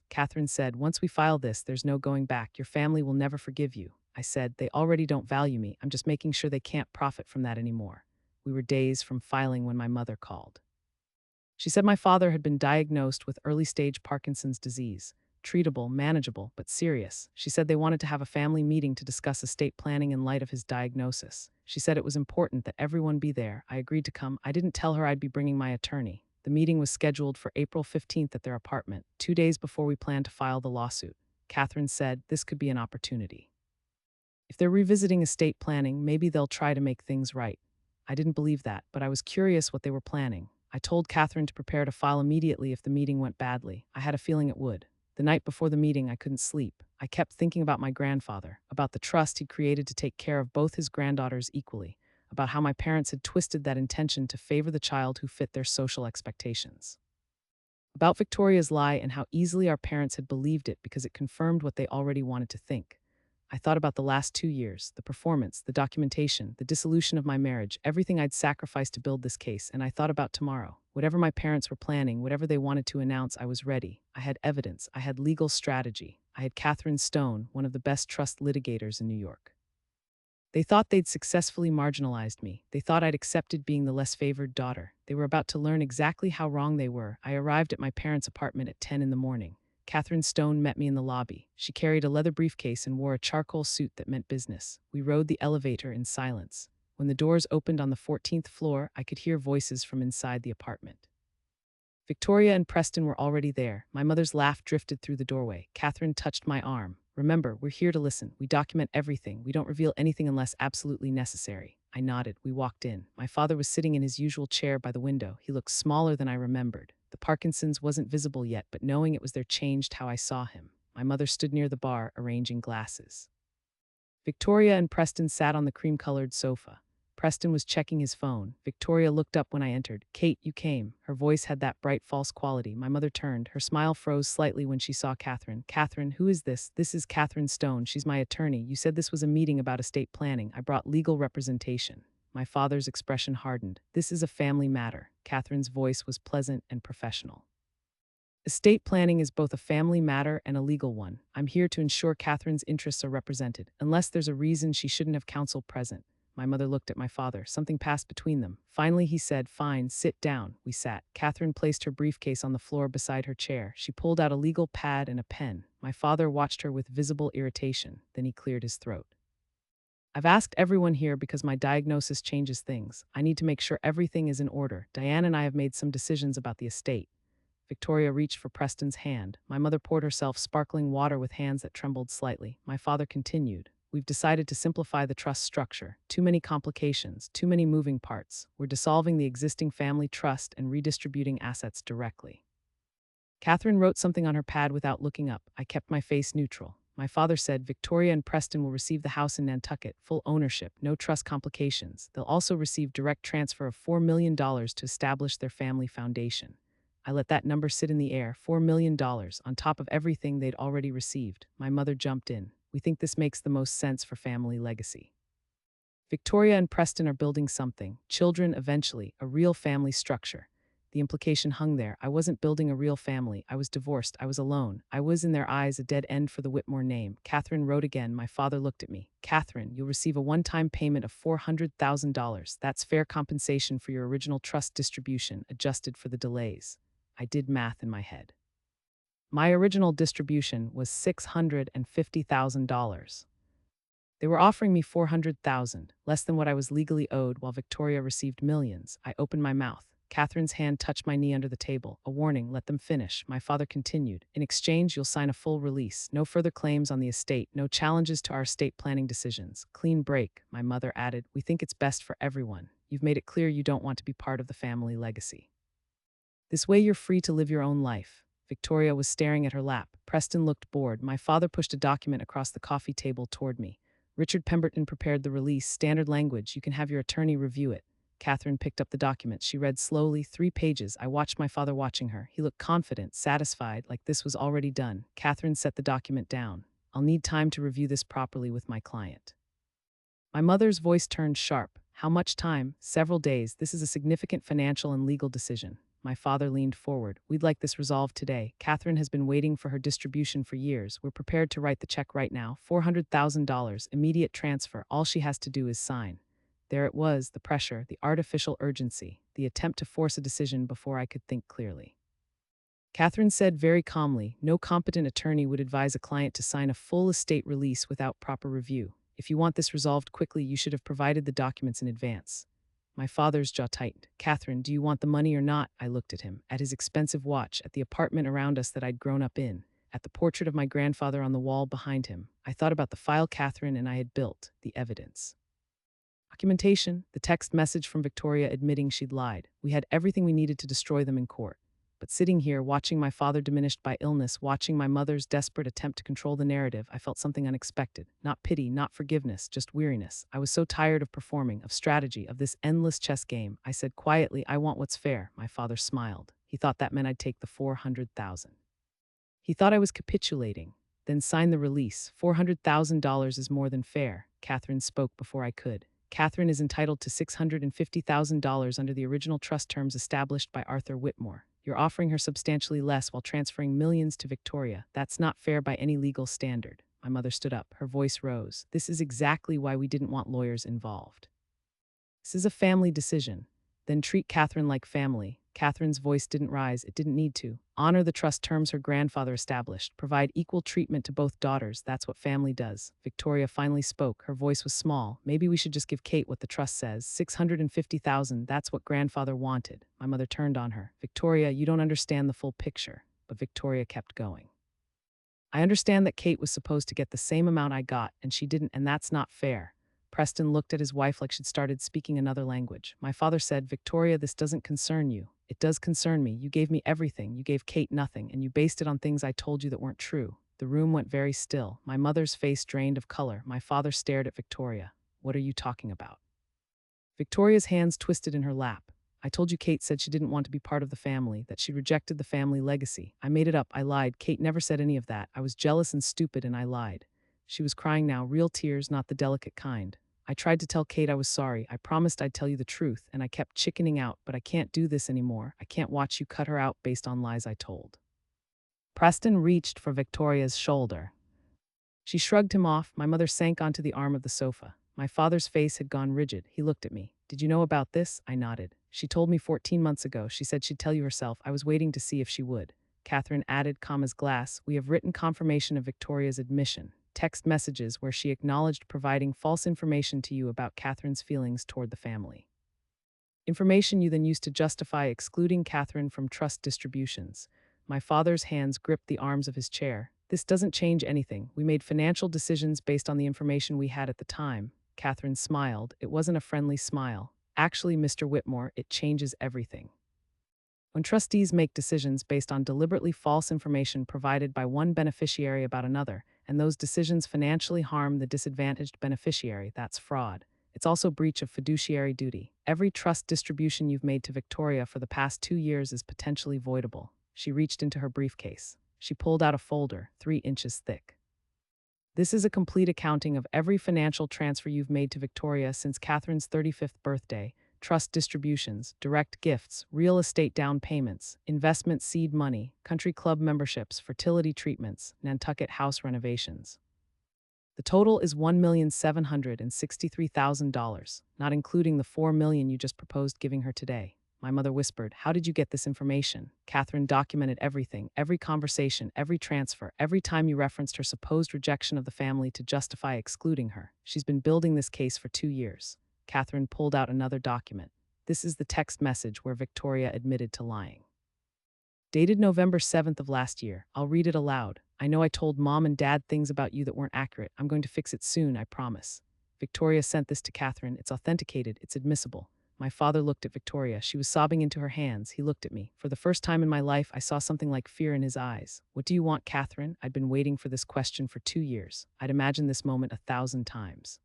Catherine said, once we file this, there's no going back. Your family will never forgive you. I said, they already don't value me. I'm just making sure they can't profit from that anymore. We were days from filing when my mother called. She said my father had been diagnosed with early-stage Parkinson's disease. Treatable, manageable, but serious. She said they wanted to have a family meeting to discuss estate planning in light of his diagnosis. She said it was important that everyone be there. I agreed to come. I didn't tell her I'd be bringing my attorney. The meeting was scheduled for April 15th at their apartment, 2 days before we planned to file the lawsuit. Catherine said this could be an opportunity. If they're revisiting estate planning, maybe they'll try to make things right. I didn't believe that, but I was curious what they were planning. I told Catherine to prepare to file immediately if the meeting went badly. I had a feeling it would. The night before the meeting, I couldn't sleep. I kept thinking about my grandfather, about the trust he'd created to take care of both his granddaughters equally, about how my parents had twisted that intention to favor the child who fit their social expectations. About Victoria's lie and how easily our parents had believed it because it confirmed what they already wanted to think. I thought about the last 2 years, the performance, the documentation, the dissolution of my marriage, everything I'd sacrificed to build this case, and I thought about tomorrow. Whatever my parents were planning, whatever they wanted to announce, I was ready. I had evidence. I had legal strategy. I had Catherine Stone, one of the best trust litigators in New York. They thought they'd successfully marginalized me. They thought I'd accepted being the less favored daughter. They were about to learn exactly how wrong they were. I arrived at my parents' apartment at 10 in the morning. Catherine Stone met me in the lobby. She carried a leather briefcase and wore a charcoal suit that meant business. We rode the elevator in silence. When the doors opened on the 14th floor, I could hear voices from inside the apartment. Victoria and Preston were already there. My mother's laugh drifted through the doorway. Catherine touched my arm. Remember, we're here to listen. We document everything. We don't reveal anything unless absolutely necessary. I nodded. We walked in. My father was sitting in his usual chair by the window. He looked smaller than I remembered. The Parkinson's wasn't visible yet, but knowing it was there changed how I saw him. My mother stood near the bar, arranging glasses. Victoria and Preston sat on the cream-colored sofa. Preston was checking his phone. Victoria looked up when I entered. Kate, you came. Her voice had that bright, false quality. My mother turned. Her smile froze slightly when she saw Catherine. Catherine, who is this? This is Catherine Stone. She's my attorney. You said this was a meeting about estate planning. I brought legal representation. My father's expression hardened. This is a family matter. Catherine's voice was pleasant and professional. Estate planning is both a family matter and a legal one. I'm here to ensure Catherine's interests are represented, unless there's a reason she shouldn't have counsel present. My mother looked at my father. Something passed between them. Finally, he said, fine, sit down. We sat. Catherine placed her briefcase on the floor beside her chair. She pulled out a legal pad and a pen. My father watched her with visible irritation. Then he cleared his throat. I've asked everyone here because my diagnosis changes things. I need to make sure everything is in order. Diane and I have made some decisions about the estate. Victoria reached for Preston's hand. My mother poured herself sparkling water with hands that trembled slightly. My father continued. We've decided to simplify the trust structure. Too many complications, too many moving parts. We're dissolving the existing family trust and redistributing assets directly. Catherine wrote something on her pad without looking up. I kept my face neutral. My father said Victoria and Preston will receive the house in Nantucket, full ownership, no trust complications. They'll also receive direct transfer of $4 million to establish their family foundation. I let that number sit in the air, $4 million, on top of everything they'd already received. My mother jumped in. We think this makes the most sense for family legacy. Victoria and Preston are building something. Children, eventually, a real family structure. The implication hung there. I wasn't building a real family. I was divorced. I was alone. I was, in their eyes, a dead end for the Whitmore name. Catherine wrote again. My father looked at me. Catherine, you'll receive a one-time payment of $400,000. That's fair compensation for your original trust distribution, adjusted for the delays. I did math in my head. My original distribution was $650,000. They were offering me $400,000, less than what I was legally owed, while Victoria received millions. I opened my mouth. Catherine's hand touched my knee under the table. A warning, let them finish. My father continued. In exchange, you'll sign a full release. No further claims on the estate. No challenges to our estate planning decisions. Clean break, my mother added. We think it's best for everyone. You've made it clear you don't want to be part of the family legacy. This way you're free to live your own life. Victoria was staring at her lap. Preston looked bored. My father pushed a document across the coffee table toward me. Richard Pemberton prepared the release, standard language. You can have your attorney review it. Catherine picked up the document. She read slowly, 3 pages. I watched my father watching her. He looked confident, satisfied, like this was already done. Catherine set the document down. I'll need time to review this properly with my client. My mother's voice turned sharp. How much time? Several days. This is a significant financial and legal decision. My father leaned forward. We'd like this resolved today. Catherine has been waiting for her distribution for years. We're prepared to write the check right now. $400,000, immediate transfer. All she has to do is sign. There it was, the pressure, the artificial urgency, the attempt to force a decision before I could think clearly. Catherine said very calmly, no competent attorney would advise a client to sign a full estate release without proper review. If you want this resolved quickly, you should have provided the documents in advance. My father's jaw tightened. Catherine, do you want the money or not? I looked at him, at his expensive watch, at the apartment around us that I'd grown up in, at the portrait of my grandfather on the wall behind him. I thought about the file Catherine and I had built, the evidence. Documentation, the text message from Victoria admitting she'd lied. We had everything we needed to destroy them in court. But sitting here, watching my father diminished by illness, watching my mother's desperate attempt to control the narrative, I felt something unexpected. Not pity, not forgiveness, just weariness. I was so tired of performing, of strategy, of this endless chess game. I said quietly, I want what's fair. My father smiled. He thought that meant I'd take the $400,000. He thought I was capitulating. Then sign the release. $400,000 is more than fair. Catherine spoke before I could. Catherine is entitled to $650,000 under the original trust terms established by Arthur Whitmore. You're offering her substantially less while transferring millions to Victoria. That's not fair by any legal standard. My mother stood up. Her voice rose. This is exactly why we didn't want lawyers involved. This is a family decision. Then treat Catherine like family. Catherine's voice didn't rise. It didn't need to. Honor the trust terms her grandfather established. Provide equal treatment to both daughters. That's what family does. Victoria finally spoke. Her voice was small. Maybe we should just give Kate what the trust says. $650,000. That's what grandfather wanted. My mother turned on her. Victoria, you don't understand the full picture. But Victoria kept going. I understand that Kate was supposed to get the same amount I got, and she didn't, and that's not fair. Preston looked at his wife like she'd started speaking another language. My father said, Victoria, this doesn't concern you. It does concern me. You gave me everything. You gave Kate nothing, and you based it on things I told you that weren't true. The room went very still. My mother's face drained of color. My father stared at Victoria. What are you talking about? Victoria's hands twisted in her lap. I told you Kate said she didn't want to be part of the family, that she rejected the family legacy. I made it up. I lied. Kate never said any of that. I was jealous and stupid, and I lied. She was crying now, real tears, not the delicate kind. I tried to tell Kate I was sorry. I promised I'd tell you the truth, and I kept chickening out, but I can't do this anymore. I can't watch you cut her out based on lies I told. Preston reached for Victoria's shoulder. She shrugged him off. My mother sank onto the arm of the sofa. My father's face had gone rigid. He looked at me. Did you know about this? I nodded. She told me 14 months ago. She said she'd tell you herself. I was waiting to see if she would. Catherine added, calm as glass, we have written confirmation of Victoria's admission. text messages where she acknowledged providing false information to you about Catherine's feelings toward the family. Information you then used to justify excluding Catherine from trust distributions. My father's hands gripped the arms of his chair. This doesn't change anything. We made financial decisions based on the information we had at the time. Catherine smiled. It wasn't a friendly smile. Actually, Mr. Whitmore, it changes everything. When trustees make decisions based on deliberately false information provided by one beneficiary about another, and those decisions financially harm the disadvantaged beneficiary, that's fraud. It's also breach of fiduciary duty. Every trust distribution you've made to Victoria for the past 2 years is potentially voidable. She reached into her briefcase. She pulled out a folder, 3 inches thick. This is a complete accounting of every financial transfer you've made to Victoria since Catherine's 35th birthday: trust distributions, direct gifts, real estate down payments, investment seed money, country club memberships, fertility treatments, Nantucket house renovations. The total is $1,763,000, not including the $4 million you just proposed giving her today. My mother whispered, "How did you get this information?" Catherine documented everything, every conversation, every transfer, every time you referenced her supposed rejection of the family to justify excluding her. She's been building this case for 2 years. Catherine pulled out another document. This is the text message where Victoria admitted to lying. Dated November 7th of last year. I'll read it aloud. "I know I told Mom and Dad things about you that weren't accurate. I'm going to fix it soon, I promise." Victoria sent this to Catherine. It's authenticated. It's admissible. My father looked at Victoria. She was sobbing into her hands. He looked at me. For the first time in my life, I saw something like fear in his eyes. "What do you want, Catherine?" I'd been waiting for this question for 2 years. I'd imagined this moment 1,000 times.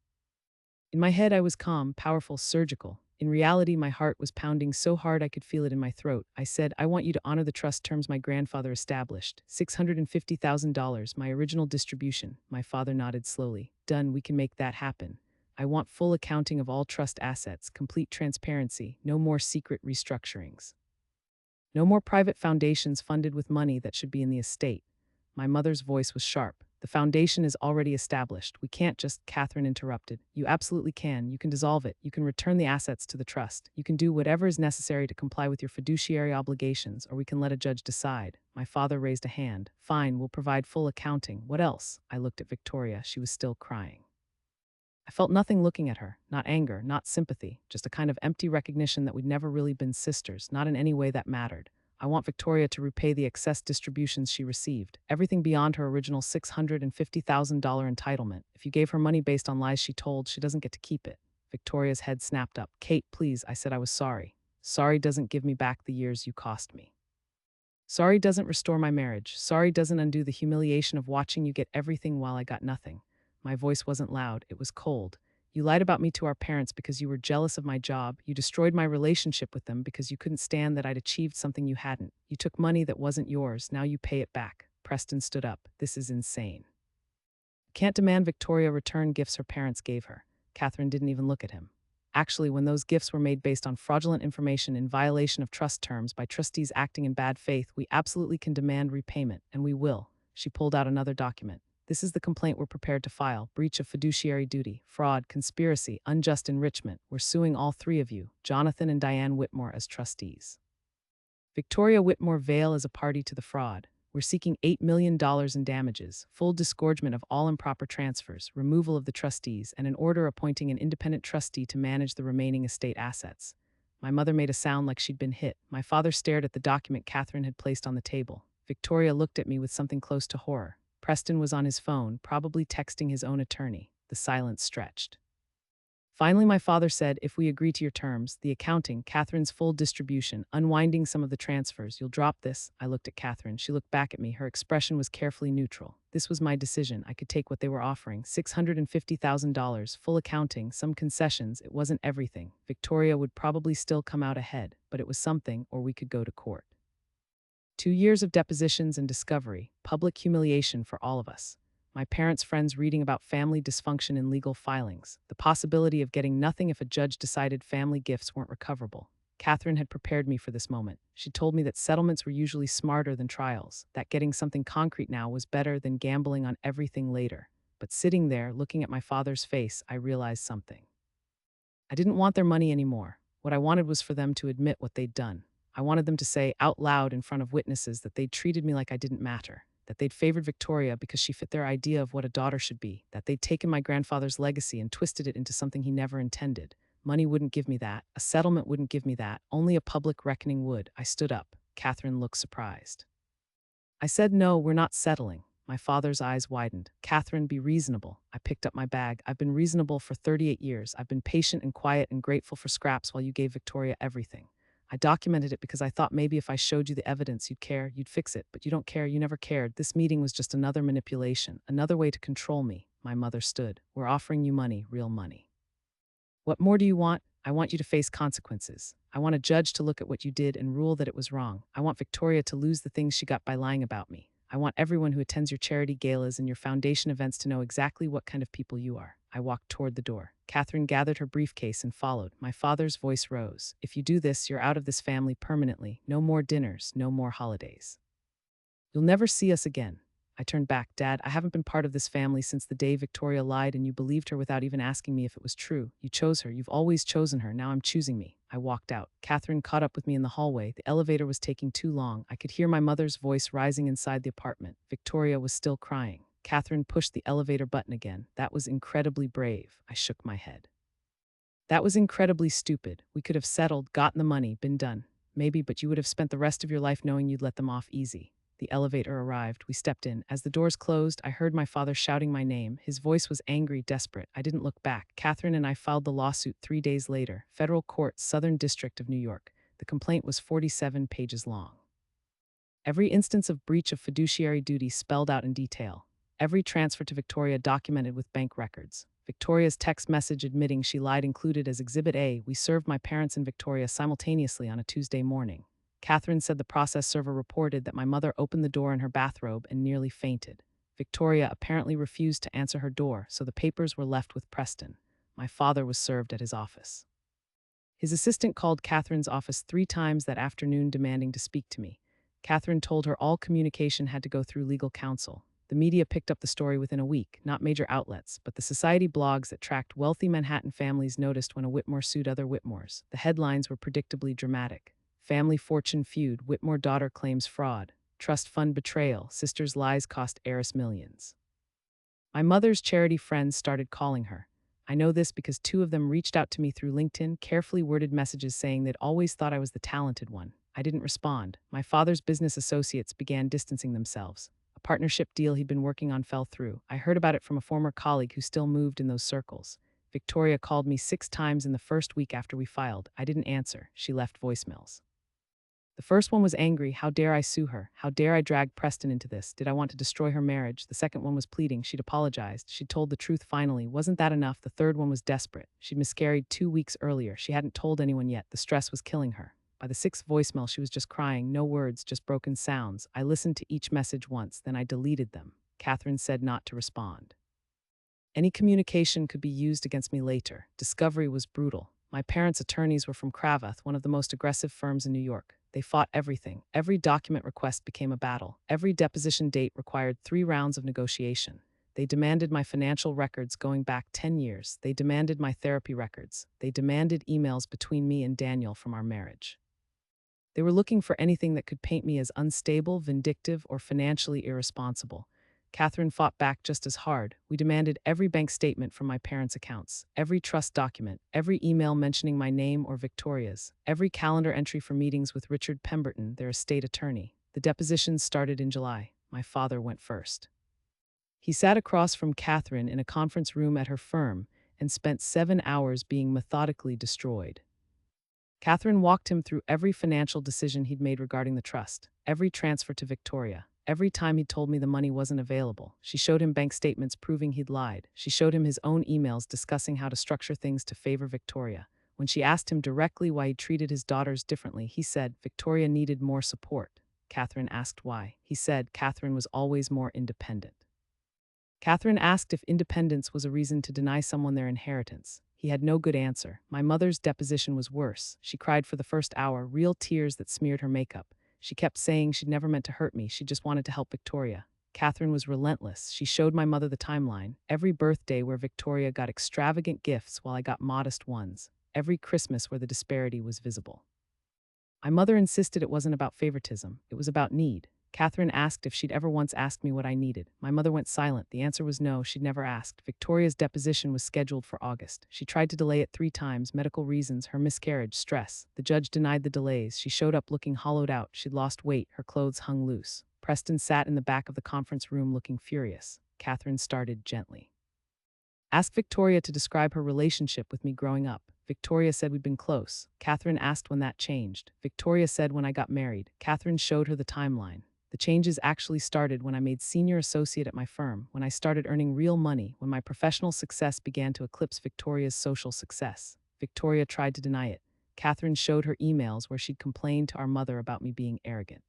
In my head, I was calm, powerful, surgical. In reality, my heart was pounding so hard I could feel it in my throat. I said, "I want you to honor the trust terms my grandfather established. $650,000, my original distribution." My father nodded slowly. "Done, we can make that happen. I want full accounting of all trust assets, complete transparency, no more secret restructurings. No more private foundations funded with money that should be in the estate." My mother's voice was sharp. "The foundation is already established. We can't just—" Catherine interrupted. "You absolutely can. You can dissolve it. You can return the assets to the trust. You can do whatever is necessary to comply with your fiduciary obligations, or we can let a judge decide." My father raised a hand. "Fine, we'll provide full accounting. What else?" I looked at Victoria. She was still crying. I felt nothing looking at her, not anger, not sympathy, just a kind of empty recognition that we'd never really been sisters, not in any way that mattered. "I want Victoria to repay the excess distributions she received, everything beyond her original $650,000 entitlement. If you gave her money based on lies she told, she doesn't get to keep it." Victoria's head snapped up. "Kate, please," I said. "I was sorry. Sorry doesn't give me back the years you cost me. Sorry doesn't restore my marriage. Sorry doesn't undo the humiliation of watching you get everything while I got nothing." My voice wasn't loud, it was cold. "You lied about me to our parents because you were jealous of my job. You destroyed my relationship with them because you couldn't stand that I'd achieved something you hadn't. You took money that wasn't yours. Now you pay it back." Preston stood up. "This is insane. I can't demand Victoria return gifts her parents gave her." Catherine didn't even look at him. "Actually, when those gifts were made based on fraudulent information in violation of trust terms by trustees acting in bad faith, we absolutely can demand repayment, and we will." She pulled out another document. "This is the complaint we're prepared to file: breach of fiduciary duty, fraud, conspiracy, unjust enrichment. We're suing all three of you, Jonathan and Diane Whitmore, as trustees. Victoria Whitmore Vale as a party to the fraud. We're seeking $8 million in damages, full disgorgement of all improper transfers, removal of the trustees, and an order appointing an independent trustee to manage the remaining estate assets." My mother made a sound like she'd been hit. My father stared at the document Catherine had placed on the table. Victoria looked at me with something close to horror. Preston was on his phone, probably texting his own attorney. The silence stretched. Finally, my father said, "If we agree to your terms, the accounting, Catherine's full distribution, unwinding some of the transfers, you'll drop this." I looked at Catherine. She looked back at me. Her expression was carefully neutral. This was my decision. I could take what they were offering: $650,000, full accounting, some concessions. It wasn't everything. Victoria would probably still come out ahead, but it was something, or we could go to court. 2 years of depositions and discovery, public humiliation for all of us. My parents' friends reading about family dysfunction in legal filings, the possibility of getting nothing if a judge decided family gifts weren't recoverable. Catherine had prepared me for this moment. She told me that settlements were usually smarter than trials, that getting something concrete now was better than gambling on everything later. But sitting there, looking at my father's face, I realized something. I didn't want their money anymore. What I wanted was for them to admit what they'd done. I wanted them to say out loud in front of witnesses that they'd treated me like I didn't matter. that they'd favored Victoria because she fit their idea of what a daughter should be, that they'd taken my grandfather's legacy and twisted it into something he never intended. Money wouldn't give me that. A settlement wouldn't give me that. Only a public reckoning would. I stood up. Catherine looked surprised. I said, "No, we're not settling." My father's eyes widened. "Catherine, be reasonable." I picked up my bag. "I've been reasonable for 38 years. I've been patient and quiet and grateful for scraps while you gave Victoria everything. I documented it because I thought maybe if I showed you the evidence, you'd care, you'd fix it, but you don't care, you never cared. This meeting was just another manipulation, another way to control me." My mother stood. "We're offering you money, real money. What more do you want? I want you to face consequences. I want a judge to look at what you did and rule that it was wrong. I want Victoria to lose the things she got by lying about me. I want everyone who attends your charity galas and your foundation events to know exactly what kind of people you are." I walked toward the door. Catherine gathered her briefcase and followed. My father's voice rose. "If you do this, you're out of this family permanently. No more dinners, no more holidays. You'll never see us again." I turned back. "Dad, I haven't been part of this family since the day Victoria lied and you believed her without even asking me if it was true. You chose her. You've always chosen her. Now I'm choosing me." I walked out. Catherine caught up with me in the hallway. The elevator was taking too long. I could hear my mother's voice rising inside the apartment. Victoria was still crying. Catherine pushed the elevator button again. "That was incredibly brave." I shook my head. "That was incredibly stupid. We could have settled, gotten the money, been done. Maybe, but you would have spent the rest of your life knowing you'd let them off easy." The elevator arrived. We stepped in. As the doors closed, I heard my father shouting my name. His voice was angry, desperate. I didn't look back. Catherine and I filed the lawsuit 3 days later. Federal Court, Southern District of New York. The complaint was 47 pages long. Every instance of breach of fiduciary duty spelled out in detail. Every transfer to Victoria documented with bank records. Victoria's text message admitting she lied included as Exhibit A. We served my parents and Victoria simultaneously on a Tuesday morning. Catherine said the process server reported that my mother opened the door in her bathrobe and nearly fainted. Victoria apparently refused to answer her door, so the papers were left with Preston. My father was served at his office. His assistant called Catherine's office 3 times that afternoon demanding to speak to me. Catherine told her all communication had to go through legal counsel. The media picked up the story within a week, not major outlets, but the society blogs that tracked wealthy Manhattan families noticed when a Whitmore sued other Whitmores. The headlines were predictably dramatic. Family fortune feud, Whitmore daughter claims fraud. Trust fund betrayal, sister's lies cost heiress millions. My mother's charity friends started calling her. I know this because 2 of them reached out to me through LinkedIn, carefully worded messages saying they'd always thought I was the talented one. I didn't respond. My father's business associates began distancing themselves. A partnership deal he'd been working on fell through. I heard about it from a former colleague who still moved in those circles. Victoria called me 6 times in the first week after we filed. I didn't answer. She left voicemails. The first one was angry. How dare I sue her? How dare I drag Preston into this? Did I want to destroy her marriage? The second one was pleading. She'd apologized. She'd told the truth finally. Wasn't that enough? The third one was desperate. She'd miscarried 2 weeks earlier. She hadn't told anyone yet. The stress was killing her. By the 6th voicemail, she was just crying. No words, just broken sounds. I listened to each message once, then I deleted them. Catherine said not to respond. Any communication could be used against me later. Discovery was brutal. My parents' attorneys were from Cravath, one of the most aggressive firms in New York. They fought everything. Every document request became a battle. Every deposition date required 3 rounds of negotiation. They demanded my financial records going back 10 years. They demanded my therapy records. They demanded emails between me and Daniel from our marriage. They were looking for anything that could paint me as unstable, vindictive, or financially irresponsible. Catherine fought back just as hard. We demanded every bank statement from my parents' accounts, every trust document, every email mentioning my name or Victoria's, every calendar entry for meetings with Richard Pemberton, their estate attorney. The depositions started in July. My father went first. He sat across from Catherine in a conference room at her firm and spent 7 hours being methodically destroyed. Catherine walked him through every financial decision he'd made regarding the trust, every transfer to Victoria. Every time he told me the money wasn't available, she showed him bank statements proving he'd lied. She showed him his own emails discussing how to structure things to favor Victoria. When she asked him directly why he treated his daughters differently, he said Victoria needed more support. Catherine asked why. He said Catherine was always more independent. Catherine asked if independence was a reason to deny someone their inheritance. He had no good answer. My mother's deposition was worse. She cried for the first hour, real tears that smeared her makeup. She kept saying she'd never meant to hurt me, she just wanted to help Victoria. Catherine was relentless. She showed my mother the timeline. Every birthday where Victoria got extravagant gifts while I got modest ones. Every Christmas where the disparity was visible. My mother insisted it wasn't about favoritism, it was about need. Catherine asked if she'd ever once asked me what I needed. My mother went silent. The answer was no, she'd never asked. Victoria's deposition was scheduled for August. She tried to delay it 3 times, medical reasons, her miscarriage, stress. The judge denied the delays. She showed up looking hollowed out. She'd lost weight, her clothes hung loose. Preston sat in the back of the conference room looking furious. Catherine started gently. Ask Victoria to describe her relationship with me growing up. Victoria said we'd been close. Catherine asked when that changed. Victoria said when I got married. Catherine showed her the timeline. The changes actually started when I made senior associate at my firm, when I started earning real money, when my professional success began to eclipse Victoria's social success. Victoria tried to deny it. Catherine showed her emails where she'd complained to our mother about me being arrogant,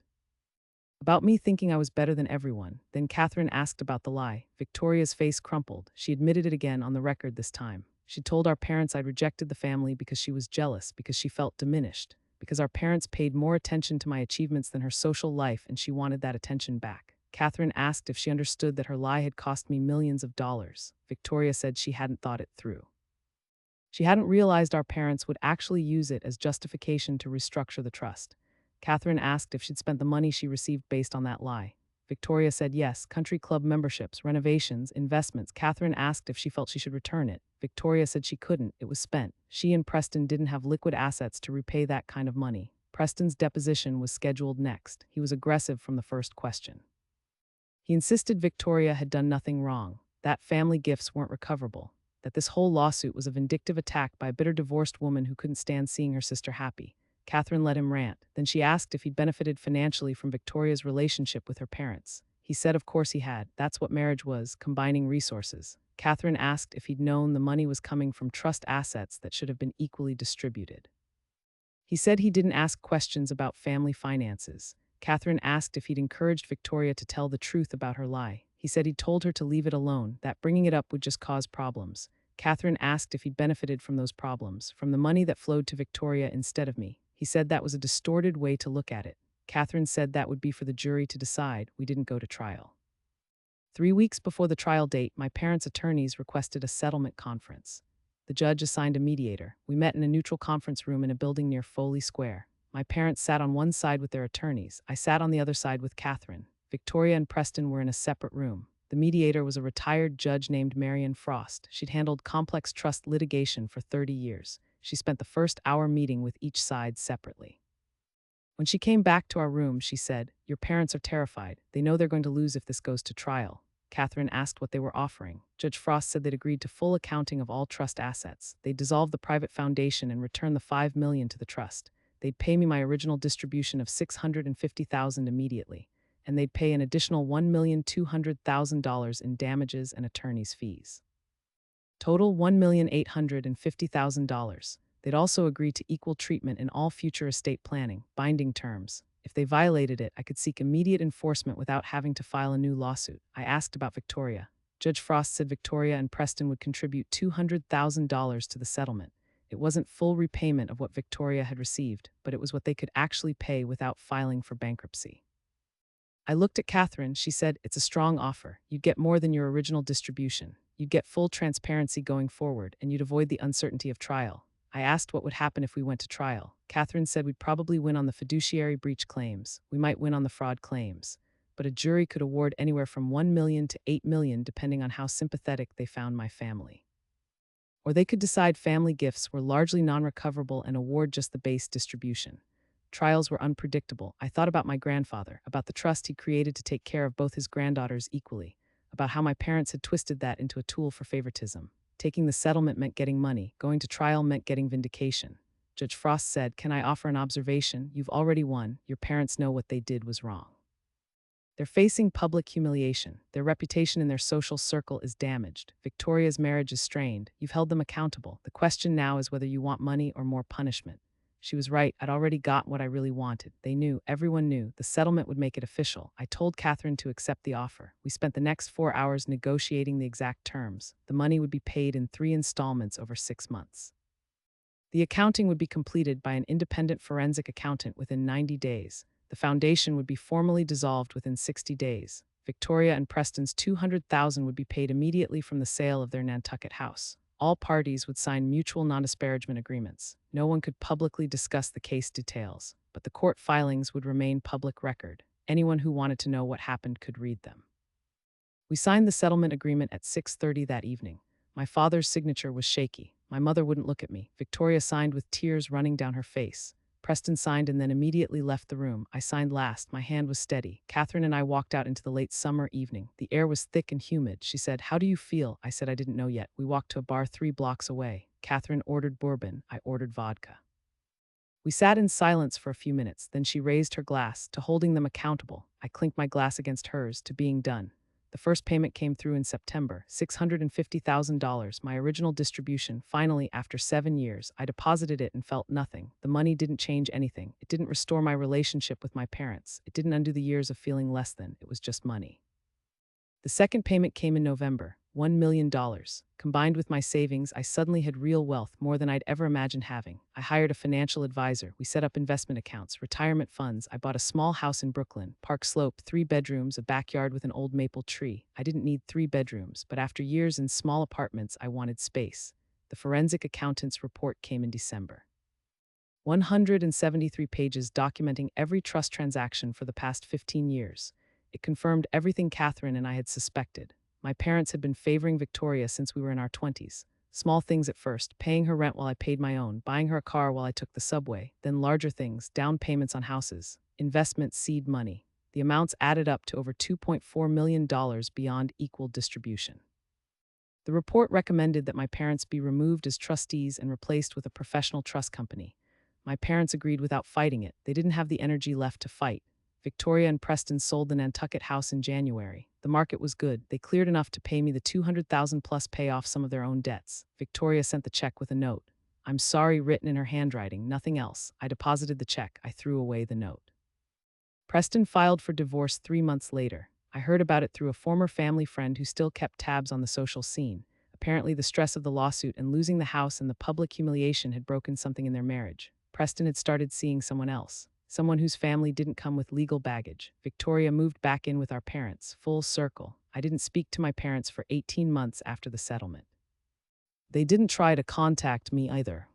about me thinking I was better than everyone. Then Catherine asked about the lie. Victoria's face crumpled. She admitted it again on the record this time. She told our parents I'd rejected the family because she was jealous, because she felt diminished, because our parents paid more attention to my achievements than her social life and she wanted that attention back. Catherine asked if she understood that her lie had cost me millions of dollars. Victoria said she hadn't thought it through. She hadn't realized our parents would actually use it as justification to restructure the trust. Catherine asked if she'd spent the money she received based on that lie. Victoria said yes, country club memberships, renovations, investments. Catherine asked if she felt she should return it. Victoria said she couldn't, it was spent. She and Preston didn't have liquid assets to repay that kind of money. Preston's deposition was scheduled next. He was aggressive from the first question. He insisted Victoria had done nothing wrong, that family gifts weren't recoverable, that this whole lawsuit was a vindictive attack by a bitter divorced woman who couldn't stand seeing her sister happy. Catherine let him rant. Then she asked if he'd benefited financially from Victoria's relationship with her parents. He said of course he had. That's what marriage was, combining resources. Catherine asked if he'd known the money was coming from trust assets that should have been equally distributed. He said he didn't ask questions about family finances. Catherine asked if he'd encouraged Victoria to tell the truth about her lie. He said he'd told her to leave it alone, that bringing it up would just cause problems. Catherine asked if he'd benefited from those problems, from the money that flowed to Victoria instead of me. He said that was a distorted way to look at it. Catherine said that would be for the jury to decide. We didn't go to trial. 3 weeks before the trial date, my parents' attorneys requested a settlement conference. The judge assigned a mediator. We met in a neutral conference room in a building near Foley Square. My parents sat on one side with their attorneys. I sat on the other side with Catherine. Victoria and Preston were in a separate room. The mediator was a retired judge named Marion Frost. She'd handled complex trust litigation for 30 years. She spent the first hour meeting with each side separately. When she came back to our room, she said, "Your parents are terrified. They know they're going to lose if this goes to trial." Catherine asked what they were offering. Judge Frost said they'd agreed to full accounting of all trust assets. They'd dissolve the private foundation and return the $5 million to the trust. They'd pay me my original distribution of $650,000 immediately, and they'd pay an additional $1,200,000 in damages and attorney's fees. Total $1,850,000. They'd also agreed to equal treatment in all future estate planning, binding terms. If they violated it, I could seek immediate enforcement without having to file a new lawsuit. I asked about Victoria. Judge Frost said Victoria and Preston would contribute $200,000 to the settlement. It wasn't full repayment of what Victoria had received, but it was what they could actually pay without filing for bankruptcy. I looked at Catherine. She said, "It's a strong offer. You'd get more than your original distribution. You'd get full transparency going forward, and you'd avoid the uncertainty of trial." I asked what would happen if we went to trial. Catherine said we'd probably win on the fiduciary breach claims. We might win on the fraud claims. But a jury could award anywhere from $1 million to $8 million depending on how sympathetic they found my family. Or they could decide family gifts were largely non-recoverable and award just the base distribution. Trials were unpredictable. I thought about my grandfather, about the trust he created to take care of both his granddaughters equally, about how my parents had twisted that into a tool for favoritism. Taking the settlement meant getting money. Going to trial meant getting vindication. Judge Frost said, "Can I offer an observation? You've already won. Your parents know what they did was wrong. They're facing public humiliation. Their reputation in their social circle is damaged. Victoria's marriage is strained. You've held them accountable. The question now is whether you want money or more punishment." She was right. I'd already got what I really wanted. They knew, everyone knew, the settlement would make it official. I told Catherine to accept the offer. We spent the next 4 hours negotiating the exact terms. The money would be paid in 3 installments over 6 months. The accounting would be completed by an independent forensic accountant within 90 days. The foundation would be formally dissolved within 60 days. Victoria and Preston's $200,000 would be paid immediately from the sale of their Nantucket house. All parties would sign mutual non-disparagement agreements. No one could publicly discuss the case details, but the court filings would remain public record. Anyone who wanted to know what happened could read them. We signed the settlement agreement at 6:30 that evening. My father's signature was shaky. My mother wouldn't look at me. Victoria signed with tears running down her face. Preston signed and then immediately left the room. I signed last. My hand was steady. Catherine and I walked out into the late summer evening. The air was thick and humid. She said, "How do you feel?" I said I didn't know yet. We walked to a bar 3 blocks away. Catherine ordered bourbon. I ordered vodka. We sat in silence for a few minutes. Then she raised her glass to holding them accountable. I clinked my glass against hers to being done. The first payment came through in September, $650,000, my original distribution. Finally, after 7 years, I deposited it and felt nothing. The money didn't change anything. It didn't restore my relationship with my parents. It didn't undo the years of feeling less than. It was just money. The second payment came in November, $1 million. Combined with my savings, I suddenly had real wealth, more than I'd ever imagined having. I hired a financial advisor. We set up investment accounts, retirement funds. I bought a small house in Brooklyn, Park Slope, 3 bedrooms, a backyard with an old maple tree. I didn't need 3 bedrooms, but after years in small apartments, I wanted space. The forensic accountant's report came in December. 173 pages documenting every trust transaction for the past 15 years. It confirmed everything Catherine and I had suspected. My parents had been favoring Victoria since we were in our 20s. Small things at first, paying her rent while I paid my own, buying her a car while I took the subway, then larger things, down payments on houses, investment seed money. The amounts added up to over $2.4 million beyond equal distribution. The report recommended that my parents be removed as trustees and replaced with a professional trust company. My parents agreed without fighting it. They didn't have the energy left to fight. Victoria and Preston sold the Nantucket house in January. The market was good. They cleared enough to pay me the $200,000 plus pay off some of their own debts. Victoria sent the check with a note. "I'm sorry," written in her handwriting, nothing else. I deposited the check. I threw away the note. Preston filed for divorce 3 months later. I heard about it through a former family friend who still kept tabs on the social scene. Apparently, the stress of the lawsuit and losing the house and the public humiliation had broken something in their marriage. Preston had started seeing someone else. Someone whose family didn't come with legal baggage. Victoria moved back in with our parents, full circle. I didn't speak to my parents for 18 months after the settlement. They didn't try to contact me either.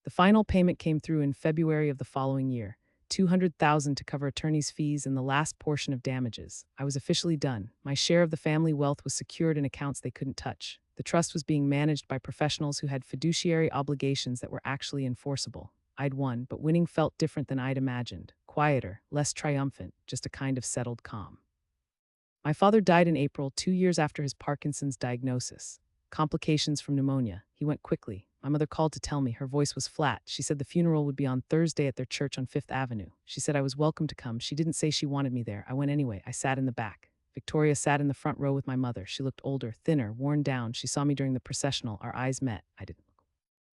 The final payment came through in February of the following year, $200,000 to cover attorney's fees and the last portion of damages. I was officially done. My share of the family wealth was secured in accounts they couldn't touch. The trust was being managed by professionals who had fiduciary obligations that were actually enforceable. I'd won, but winning felt different than I'd imagined. Quieter, less triumphant, just a kind of settled calm. My father died in April, 2 years after his Parkinson's diagnosis. Complications from pneumonia. He went quickly. My mother called to tell me. Her voice was flat. She said the funeral would be on Thursday at their church on 5th Avenue. She said I was welcome to come. She didn't say she wanted me there. I went anyway. I sat in the back. Victoria sat in the front row with my mother. She looked older, thinner, worn down. She saw me during the processional. Our eyes met. I didn't.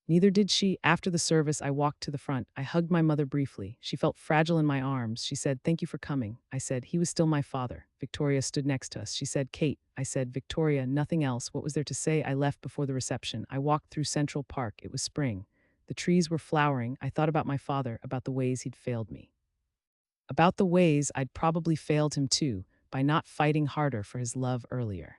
Neither did she. After the service, I walked to the front. I hugged my mother briefly. She felt fragile in my arms. She said, "Thank you for coming." I said, "He was still my father." Victoria stood next to us. She said, "Kate." I said, "Victoria, nothing else." What was there to say? I left before the reception. I walked through Central Park. It was spring. The trees were flowering. I thought about my father, about the ways he'd failed me. About the ways I'd probably failed him too, by not fighting harder for his love earlier.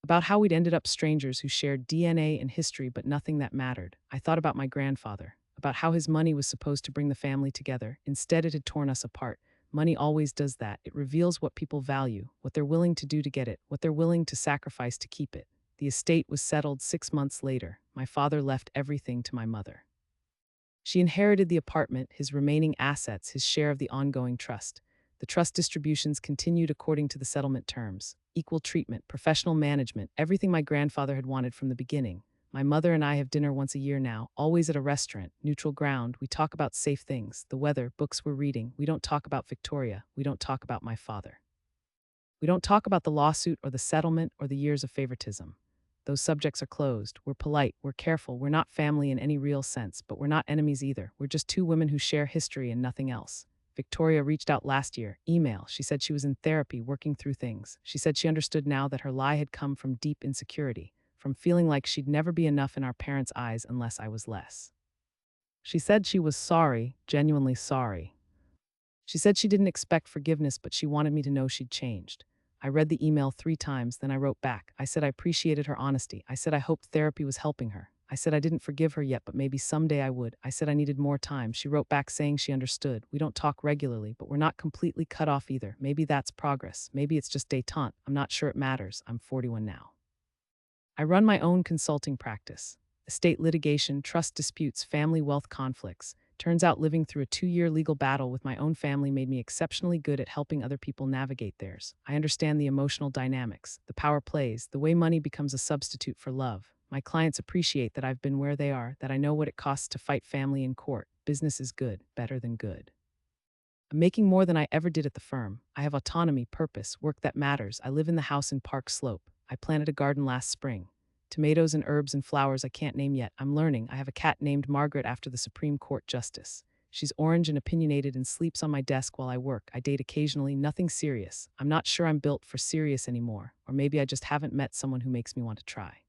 About how we'd ended up strangers who shared DNA and history but nothing that mattered. I thought about my grandfather, about how his money was supposed to bring the family together. Instead, it had torn us apart. Money always does that. It reveals what people value, what they're willing to do to get it, what they're willing to sacrifice to keep it. The estate was settled 6 months later. My father left everything to my mother. She inherited the apartment, his remaining assets, his share of the ongoing trust. The trust distributions continued according to the settlement terms. Equal treatment, professional management, everything my grandfather had wanted from the beginning. My mother and I have dinner once a year now, always at a restaurant, neutral ground. We talk about safe things, the weather, books we're reading. We don't talk about Victoria. We don't talk about my father. We don't talk about the lawsuit or the settlement or the years of favoritism. Those subjects are closed. We're polite, we're careful, we're not family in any real sense, but we're not enemies either. We're just 2 women who share history and nothing else. Victoria reached out last year, email. She said she was in therapy, working through things. She said she understood now that her lie had come from deep insecurity, from feeling like she'd never be enough in our parents' eyes unless I was less. She said she was sorry, genuinely sorry. She said she didn't expect forgiveness, but she wanted me to know she'd changed. I read the email 3 times, then I wrote back. I said I appreciated her honesty. I said I hoped therapy was helping her. I said I didn't forgive her yet, but maybe someday I would. I said I needed more time. She wrote back saying she understood. We don't talk regularly, but we're not completely cut off either. Maybe that's progress. Maybe it's just détente. I'm not sure it matters. I'm 41 now. I run my own consulting practice. Estate litigation, trust disputes, family wealth conflicts. Turns out living through a 2-year legal battle with my own family made me exceptionally good at helping other people navigate theirs. I understand the emotional dynamics, the power plays, the way money becomes a substitute for love. My clients appreciate that I've been where they are, that I know what it costs to fight family in court. Business is good, better than good. I'm making more than I ever did at the firm. I have autonomy, purpose, work that matters. I live in the house in Park Slope. I planted a garden last spring. Tomatoes and herbs and flowers I can't name yet. I'm learning. I have a cat named Margaret after the Supreme Court Justice. She's orange and opinionated and sleeps on my desk while I work. I date occasionally, nothing serious. I'm not sure I'm built for serious anymore, or maybe I just haven't met someone who makes me want to try.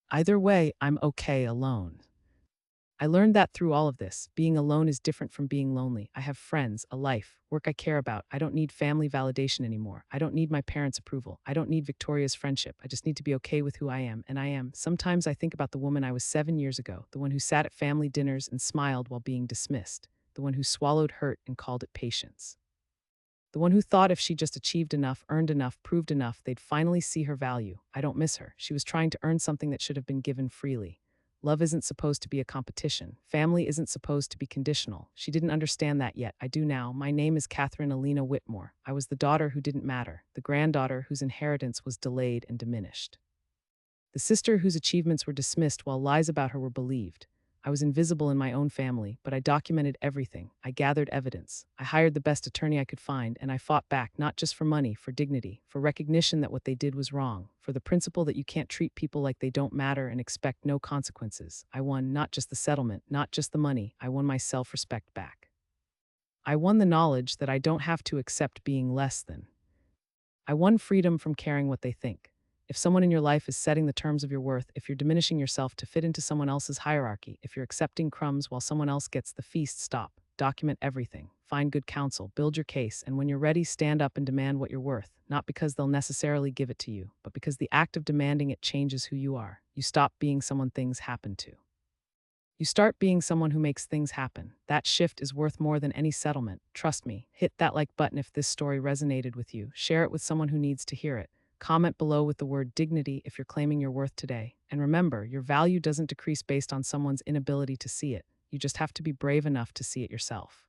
Either way, I'm okay alone. I learned that through all of this. Being alone is different from being lonely. I have friends, a life, work I care about. I don't need family validation anymore. I don't need my parents' approval. I don't need Victoria's friendship. I just need to be okay with who I am, and I am. Sometimes I think about the woman I was 7 years ago, the one who sat at family dinners and smiled while being dismissed, the one who swallowed hurt and called it patience. The one who thought if she just achieved enough, earned enough, proved enough, they'd finally see her value. I don't miss her. She was trying to earn something that should have been given freely. Love isn't supposed to be a competition. Family isn't supposed to be conditional. She didn't understand that yet. I do now. My name is Catherine Alina Whitmore. I was the daughter who didn't matter, the granddaughter whose inheritance was delayed and diminished, the sister whose achievements were dismissed while lies about her were believed. I was invisible in my own family, but I documented everything. I gathered evidence. I hired the best attorney I could find, and I fought back, not just for money, for dignity, for recognition that what they did was wrong, for the principle that you can't treat people like they don't matter and expect no consequences. I won not just the settlement, not just the money. I won my self-respect back. I won the knowledge that I don't have to accept being less than. I won freedom from caring what they think. If someone in your life is setting the terms of your worth, if you're diminishing yourself to fit into someone else's hierarchy, if you're accepting crumbs while someone else gets the feast, stop. Document everything. Find good counsel. Build your case. And when you're ready, stand up and demand what you're worth. Not because they'll necessarily give it to you, but because the act of demanding it changes who you are. You stop being someone things happen to. You start being someone who makes things happen. That shift is worth more than any settlement. Trust me. Hit that like button if this story resonated with you. Share it with someone who needs to hear it. Comment below with the word dignity if you're claiming your worth today. And remember, your value doesn't decrease based on someone's inability to see it. You just have to be brave enough to see it yourself.